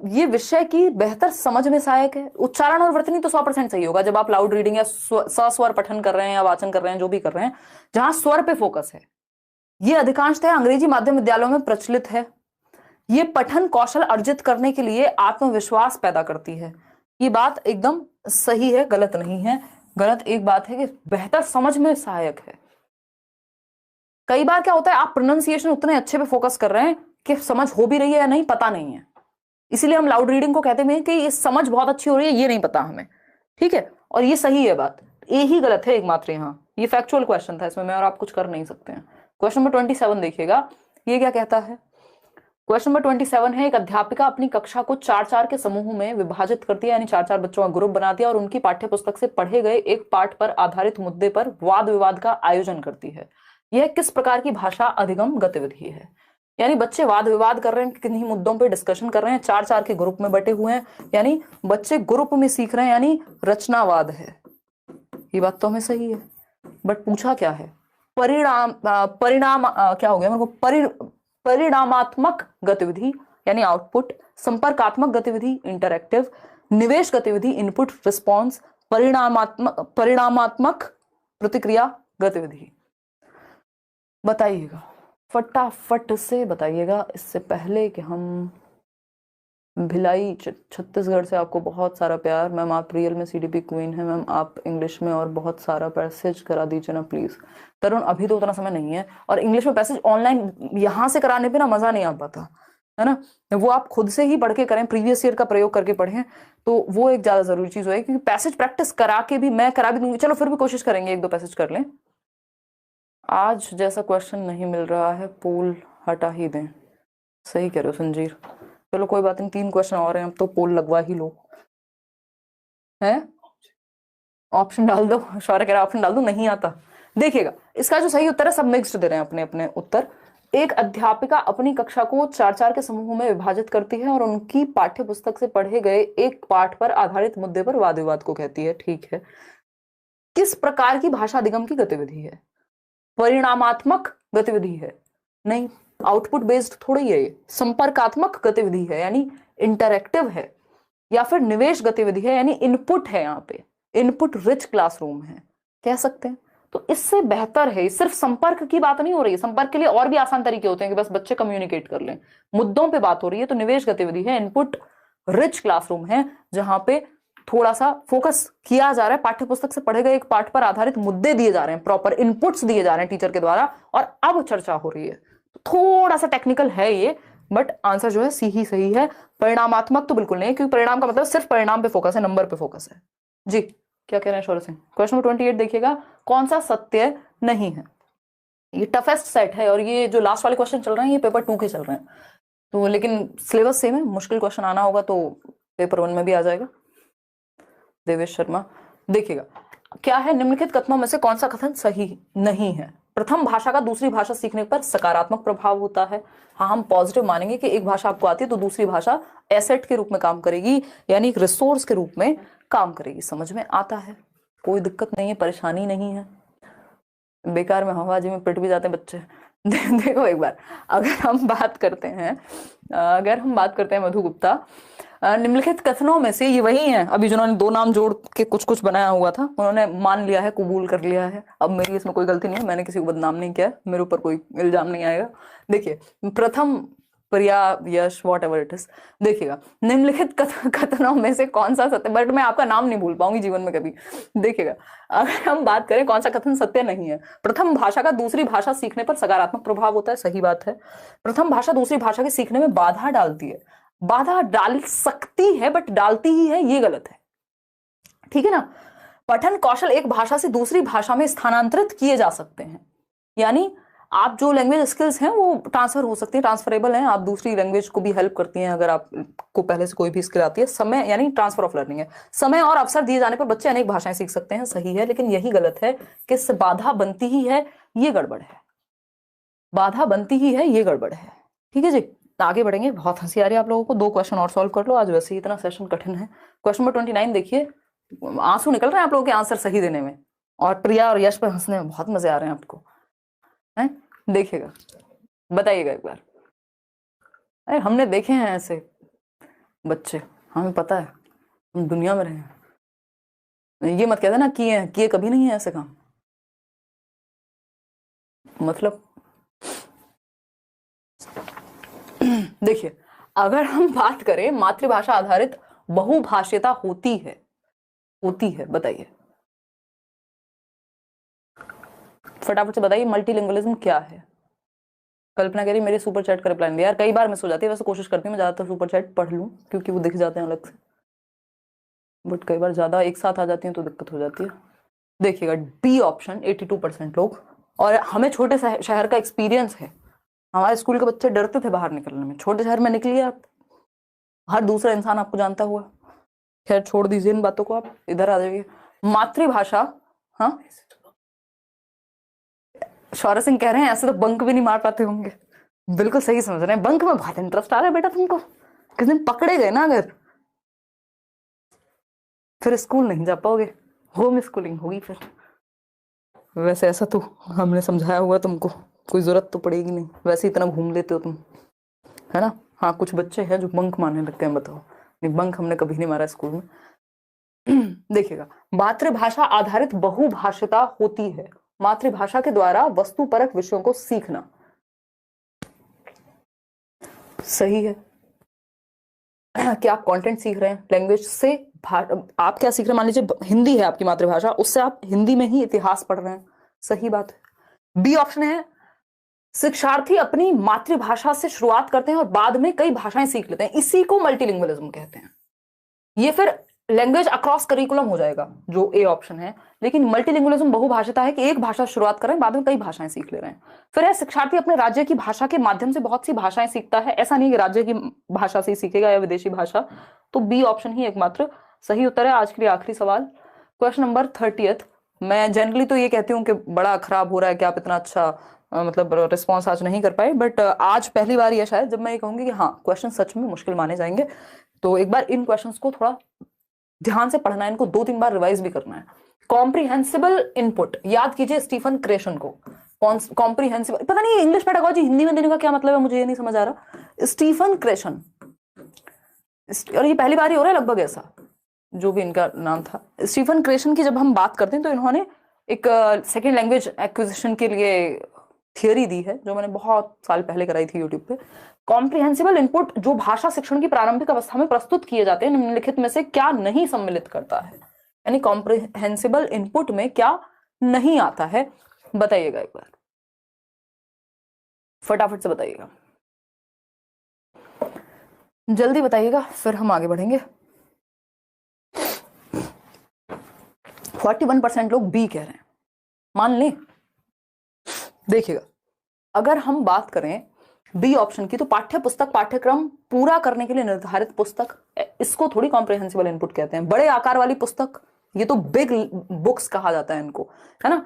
ये विषय की बेहतर समझ में सहायक है। उच्चारण और वर्तनी तो 100% सही होगा जब आप लाउड रीडिंग या सस्वर पठन कर रहे हैं या वाचन कर रहे हैं, जो भी कर रहे हैं, जहां स्वर पे फोकस है। ये अधिकांशतः अंग्रेजी माध्यम विद्यालयों में प्रचलित है, ये पठन कौशल अर्जित करने के लिए आत्मविश्वास पैदा करती है। ये बात एकदम सही है, गलत नहीं है। गलत एक बात है कि बेहतर समझ में सहायक है। कई बार क्या होता है, आप प्रोनाउंसिएशन उतने अच्छे पे फोकस कर रहे हैं कि समझ हो भी रही है या नहीं पता नहीं है, इसीलिए हम लाउड रीडिंग को कहते हैं कि ये समझ बहुत अच्छी हो रही है, ये नहीं पता हमें, ठीक है। और ये सही है बात, ए ही गलत है एकमात्र यहाँ। ये फैक्चुअल क्वेश्चन था, इसमें मैं और आप कुछ कर नहीं सकते हैं। क्वेश्चन नंबर 27 देखिएगा, ये क्या कहता है। क्वेश्चन नंबर 27 है, एक अध्यापिका अपनी कक्षा को 4-4 के समूह में विभाजित करती है, यानी 4-4 बच्चों का ग्रुप बनाती है, और उनकी पाठ्य पुस्तक से पढ़े गए एक पाठ पर आधारित मुद्दे पर वाद विवाद का आयोजन करती है। यह किस प्रकार की भाषा अधिगम गतिविधि है? यानी बच्चे वाद विवाद कर रहे हैं, किन्हीं मुद्दों पे डिस्कशन कर रहे हैं, 4-4 के ग्रुप में बटे हुए हैं, यानी बच्चे ग्रुप में सीख रहे हैं, यानी रचनावाद है। ये बात तो हमें सही है, बट पूछा क्या है, परिणाम क्या हो गया मेरे को, परिणामात्मक गतिविधि यानी आउटपुट, संपर्कात्मक गतिविधि इंटरैक्टिव, निवेश गतिविधि इनपुट रिस्पॉन्स, परिणामात्मक प्रतिक्रिया गतिविधि। बताइएगा फटाफट से बताइएगा, इससे पहले कि हम भिलाई छत्तीसगढ़ से आपको बहुत सारा प्यार मैम। आप रियल में सीडीपी क्वीन है मैम। आप इंग्लिश में और बहुत सारा पैसेज करा दीजिए ना प्लीज। तरुण अभी तो उतना समय नहीं है, और इंग्लिश में पैसेज ऑनलाइन यहाँ से कराने पे ना मजा नहीं आ पाता है ना। वो आप खुद से ही पढ़ के करें, प्रीवियस ईयर का प्रयोग करके पढ़ें, तो वो एक ज्यादा जरूरी चीज है। क्योंकि पैसेज प्रैक्टिस करा के भी मैं करा भी दूंगी, चलो फिर भी कोशिश करेंगे 1-2 पैसेज कर लें। आज जैसा क्वेश्चन नहीं मिल रहा है, पोल हटा ही दें। सही कह रहे हो संजीर। चलो कोई बात नहीं, 3 क्वेश्चन और हैं, अब तो पोल लगवा ही लो। है ऑप्शन डाल दो, शौर्य कह रहा ऑप्शन डाल दो, नहीं आता। देखिएगा इसका जो सही उत्तर है, सब मिक्स्ड दे रहे हैं अपने अपने उत्तर। एक अध्यापिका अपनी कक्षा को 4-4 के समूहों में विभाजित करती है और उनकी पाठ्य पुस्तक से पढ़े गए एक पाठ पर आधारित मुद्दे पर वाद विवाद को कहती है। ठीक है, किस प्रकार की भाषा अधिगम की गतिविधि है? परिणामात्मक गतिविधि है? नहीं, आउटपुट बेस्ड थोड़ी है ये। संपर्कात्मक गतिविधि है यानी इंटरैक्टिव है, या फिर निवेश गतिविधि है यानी इनपुट है, यहाँ पे इनपुट रिच क्लासरूम है कह सकते हैं। तो इससे बेहतर है, सिर्फ संपर्क की बात नहीं हो रही है, संपर्क के लिए और भी आसान तरीके होते हैं कि बस बच्चे कम्युनिकेट कर लें, मुद्दों पे बात हो रही है। तो निवेश गतिविधि है, इनपुट रिच क्लासरूम है, जहां पे थोड़ा सा फोकस किया जा रहा है, पाठ्य पुस्तक से पढ़े गए एक पाठ पर आधारित मुद्दे दिए जा रहे हैं, प्रॉपर इनपुट्स दिए जा रहे हैं टीचर के द्वारा, और अब चर्चा हो रही है। थोड़ा सा टेक्निकल है ये, बट आंसर जो है सी ही सही है। परिणामात्मक तो बिल्कुल नहीं, क्योंकि परिणाम का मतलब सिर्फ परिणाम पे फोकस है, नंबर पे फोकस है। जी क्या कह रहे हैं शौर्य सिंह? क्वेश्चन नंबर 28 देखिएगा, कौन सा सत्य नहीं है? ये टफेस्ट सेट है, और ये जो लास्ट वाले क्वेश्चन चल रहे हैं ये पेपर 2 के चल रहे हैं, तो लेकिन सिलेबस सेम है। मुश्किल क्वेश्चन आना होगा तो पेपर 1 में भी आ जाएगा। देवेश शर्मा देखिएगा, क्या है निम्नलिखित कथनों में से कौन सा कथन सही नहीं है? प्रथम भाषा का दूसरी भाषा सीखने पर सकारात्मक प्रभाव होता है। हाँ, हम पॉजिटिव मानेंगे कि एक भाषा आपको आती है तो दूसरी भाषा एसेट के रूप में काम करेगी, यानी एक रिसोर्स के रूप में काम करेगी। समझ में आता है, कोई दिक्कत नहीं है, परेशानी नहीं है। बेकार में हवाबाजी में पिट भी जाते हैं बच्चे। देखो एक बार, अगर हम बात करते हैं मधु गुप्ता, निम्नलिखित कथनों में से ये वही है अभी जिन्होंने 2 नाम जोड़ के कुछ कुछ बनाया हुआ था, उन्होंने मान लिया है, कबूल कर लिया है। अब मेरी इसमें कोई गलती नहीं है, मैंने किसी को बदनाम नहीं किया, मेरे ऊपर कोई इल्जाम नहीं आएगा। देखिए, प्रथम प्रिया यश वॉट एवर इट इज, देखिएगा निम्नलिखित कथनों में से कौन सा सत्य, बट मैं आपका नाम नहीं भूल पाऊंगी जीवन में कभी। देखिएगा, अगर हम बात करें कौन सा कथन सत्य नहीं है, प्रथम भाषा का दूसरी भाषा सीखने पर सकारात्मक प्रभाव होता है, सही बात है। प्रथम भाषा दूसरी भाषा के सीखने में बाधा डालती है, बाधा डाल सकती है बट डालती ही है, ये गलत है, ठीक है ना। पठन कौशल एक भाषा से दूसरी भाषा में स्थानांतरित किए जा सकते हैं, यानी आप जो लैंग्वेज स्किल्स हैं वो ट्रांसफर हो सकती है, ट्रांसफरेबल हैं, आप दूसरी लैंग्वेज को भी हेल्प करती हैं अगर आपको पहले से कोई भी स्किल आती है। समय यानी ट्रांसफर ऑफ लर्निंग है, समय और अवसर दिए जाने पर बच्चे अनेक भाषाएं सीख सकते हैं, सही है। लेकिन यही गलत है कि इससे बाधा बनती ही है, ये गड़बड़ है, बाधा बनती ही है, ये गड़बड़ है। ठीक है जी, आगे बढ़ेंगे। बहुत हंसी आ रही है आप लोगों को, 2 क्वेश्चन और सॉल्व कर लो, आज वैसे ही इतना सेशन कठिन है। क्वेश्चन नंबर 29 देखिए, आंसू निकल रहे हैं आप लोगों के आंसर सही देने में, और प्रिया और यश पर हंसने में बहुत मजे आ रहे हैं आपको, हैं? देखिएगा, बताइएगा एक बार। अरे हमने देखे हैं ऐसे बच्चे, हमें पता है, हम दुनिया में रहे हैं। ये मत कहते ना किए कभी नहीं है ऐसे काम, मतलब देखिए, अगर हम बात करें मातृभाषा आधारित बहुभाषिता होती है, बताइए फटाफट से बताइए, मल्टीलिंगुअलिज्म क्या है? कल्पना कह रही मेरे सुपर चैट का रिप्लाई नहीं दिया यार, कई बार मिस हो जाती है, वैसे कोशिश करती हूँ मैं ज्यादातर सुपर चैट पढ़ लूँ क्योंकि वो दिख जाते हैं अलग से, बट कई बार ज्यादा एक साथ आ जाती हैं तो दिक्कत हो जाती है। देखिएगा, बी ऑप्शन 82% लोग, और हमें छोटे शहर का एक्सपीरियंस है, हमारे स्कूल के बच्चे डरते थे बाहर निकलने में, छोटे शहर में निकलिए आप, हर दूसरा इंसान आपको जानता हुआ। खैर छोड़ दीजिए इन बातों को, आप इधर आ जाइए। मातृभाषा, हाँ शौर्य सिंह कह रहे हैं ऐसे तो बंक भी नहीं मार पाते होंगे, बिल्कुल सही समझ रहे हैं, बंक में बहुत इंटरेस्ट आ रहा है बेटा तुमको, किस दिन पकड़े गए ना अगर, फिर स्कूल नहीं जा पाओगे, होम स्कूलिंग होगी फिर। वैसे ऐसा तो हमने समझाया हुआ तुमको, कोई जरूरत तो पड़ेगी नहीं, वैसे इतना घूम लेते हो तुम, है ना। हाँ कुछ बच्चे हैं जो बंक मारने लगते हैं, बताओ, नहीं बंक हमने कभी नहीं मारा स्कूल में। देखिएगा, मातृभाषा आधारित बहुभाषिता होती है, मातृभाषा के द्वारा वस्तुपरक विषयों को सीखना, सही है। कि आप कंटेंट सीख रहे हैं लैंग्वेज से, आप क्या सीख रहे हैं, मान लीजिए हिंदी है आपकी मातृभाषा, उससे आप हिंदी में ही इतिहास पढ़ रहे हैं, सही बात है। बी ऑप्शन है शिक्षार्थी अपनी मातृभाषा से शुरुआत करते हैं और बाद में कई भाषाएं सीख लेते हैं, इसी को मल्टीलिंगुअलिज्म कहते हैं। ये फिर लैंग्वेज अक्रॉस करिकुलम हो जाएगा जो ए ऑप्शन है, लेकिन मल्टीलिंगुअलिज्म बहुभाषिता है कि एक भाषा शुरुआत कर रहे हैं बाद में कई भाषाएं सीख ले रहे हैं। फिर है शिक्षार्थी अपने राज्य की भाषा के माध्यम से बहुत सी भाषाएं सीखता है, ऐसा नहीं कि राज्य की भाषा से ही सीखेगा या विदेशी भाषा, तो बी ऑप्शन ही एकमात्र सही उत्तर है। आज के लिए आखिरी सवाल, क्वेश्चन नंबर 30th। मैं जनरली तो ये कहती हूँ कि बड़ा खराब हो रहा है कि आप इतना अच्छा मतलब रिस्पॉन्स आज नहीं कर पाए, बट आज पहली बार यह शायद जब मैं ये कहूंगी कि हाँ क्वेश्चन सच में मुश्किल माने जाएंगे। तो एक बार इन क्वेश्चंस को थोड़ा ध्यान से पढ़ना है, इनको 2-3 बार रिवाइज भी करना है। कॉम्प्रिहेंसिबल इनपुट, याद कीजिए स्टीफन क्रेशन को। कॉम्प्रिहेंसिबल, पता नहीं इंग्लिश पेडागोजी हिंदी में देने का क्या मतलब है, मुझे ये नहीं समझ आ रहा। स्टीफन क्रेशन, और ये पहली बार ही हो रहा है लगभग ऐसा, जो भी इनका नाम था। स्टीफन क्रेशन की जब हम बात करते हैं तो इन्होंने एक सेकेंड लैंग्वेज एक्विजिशन के लिए थियरी दी है, जो मैंने बहुत साल पहले कराई थी यूट्यूब पे। कॉम्प्रिहेंसिबल इनपुट जो भाषा शिक्षण की प्रारंभिक अवस्था में प्रस्तुत किए जाते हैं निम्नलिखित में से क्या नहीं सम्मिलित करता है, यानी कॉम्प्रिहेंसिबल इनपुट में क्या नहीं आता है, बताइएगा एक बार, फटाफट से बताइएगा, जल्दी बताइएगा, फिर हम आगे बढ़ेंगे। 41% लोग बी कह रहे हैं, मान लें। देखिएगा, अगर हम बात करें बी ऑप्शन की, तो पाठ्य पुस्तक पाठ्यक्रम पूरा करने के लिए निर्धारित पुस्तक, इसको थोड़ी कॉम्प्रिहेंसिबल इनपुट कहते हैं। बड़े आकार वाली पुस्तक, ये तो बिग बुक्स कहा जाता है इनको, है ना।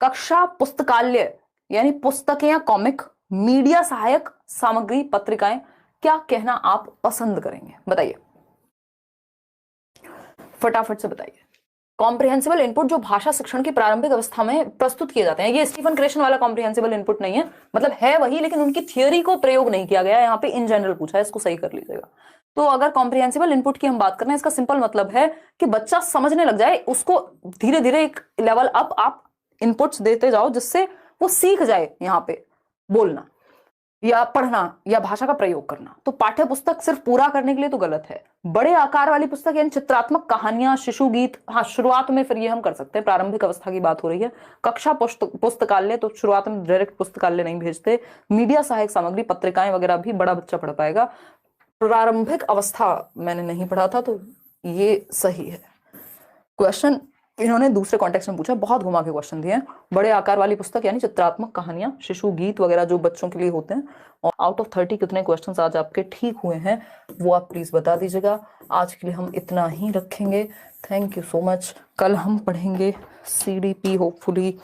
कक्षा पुस्तकालय यानी पुस्तकें या कॉमिक, मीडिया सहायक सामग्री पत्रिकाएं, क्या कहना आप पसंद करेंगे, बताइए फटाफट से बताइए। कॉम्प्रिहेंसिबल इनपुट जो भाषा शिक्षण की प्रारंभिक अवस्था में प्रस्तुत किए जाते हैं, ये स्टीफन क्रेशन वाला कॉम्प्रिहेंसिबल इनपुट नहीं है, मतलब है वही लेकिन उनकी थियोरी को प्रयोग नहीं किया गया, यहाँ पे इन जनरल पूछा है, इसको सही कर लीजिएगा। तो अगर कॉम्प्रिहेंसिबल इनपुट की हम बात कर रहे हैं, इसका सिंपल मतलब है कि बच्चा समझने लग जाए, उसको धीरे धीरे एक लेवल अप आप इनपुट्स देते जाओ जिससे वो सीख जाए यहाँ पे बोलना या पढ़ना या भाषा का प्रयोग करना। तो पाठ्य पुस्तक सिर्फ पूरा करने के लिए तो गलत है। बड़े आकार वाली पुस्तक यानी चित्रात्मक कहानियां, शिशु गीत, हाँ शुरुआत में फिर ये हम कर सकते हैं, प्रारंभिक अवस्था की बात हो रही है। कक्षा पुस्तकालय तो शुरुआत में डायरेक्ट पुस्तकालय नहीं भेजते। मीडिया सहायक सामग्री पत्रिकाएं वगैरह भी बड़ा बच्चा पढ़ पाएगा। प्रारंभिक अवस्था मैंने नहीं पढ़ा था, तो ये सही है। क्वेश्चन इन्होंने दूसरे कॉन्टेक्स्ट में पूछा, बहुत घुमा के क्वेश्चन दिए हैं। बड़े आकार वाली पुस्तक यानी चित्रात्मक कहानियां, शिशु गीत वगैरह जो बच्चों के लिए होते हैं। और आउट ऑफ 30 कितने क्वेश्चंस आज आपके ठीक हुए हैं वो आप प्लीज बता दीजिएगा। आज के लिए हम इतना ही रखेंगे। Thank you so much. कल हम पढ़ेंगे CDP होपफुली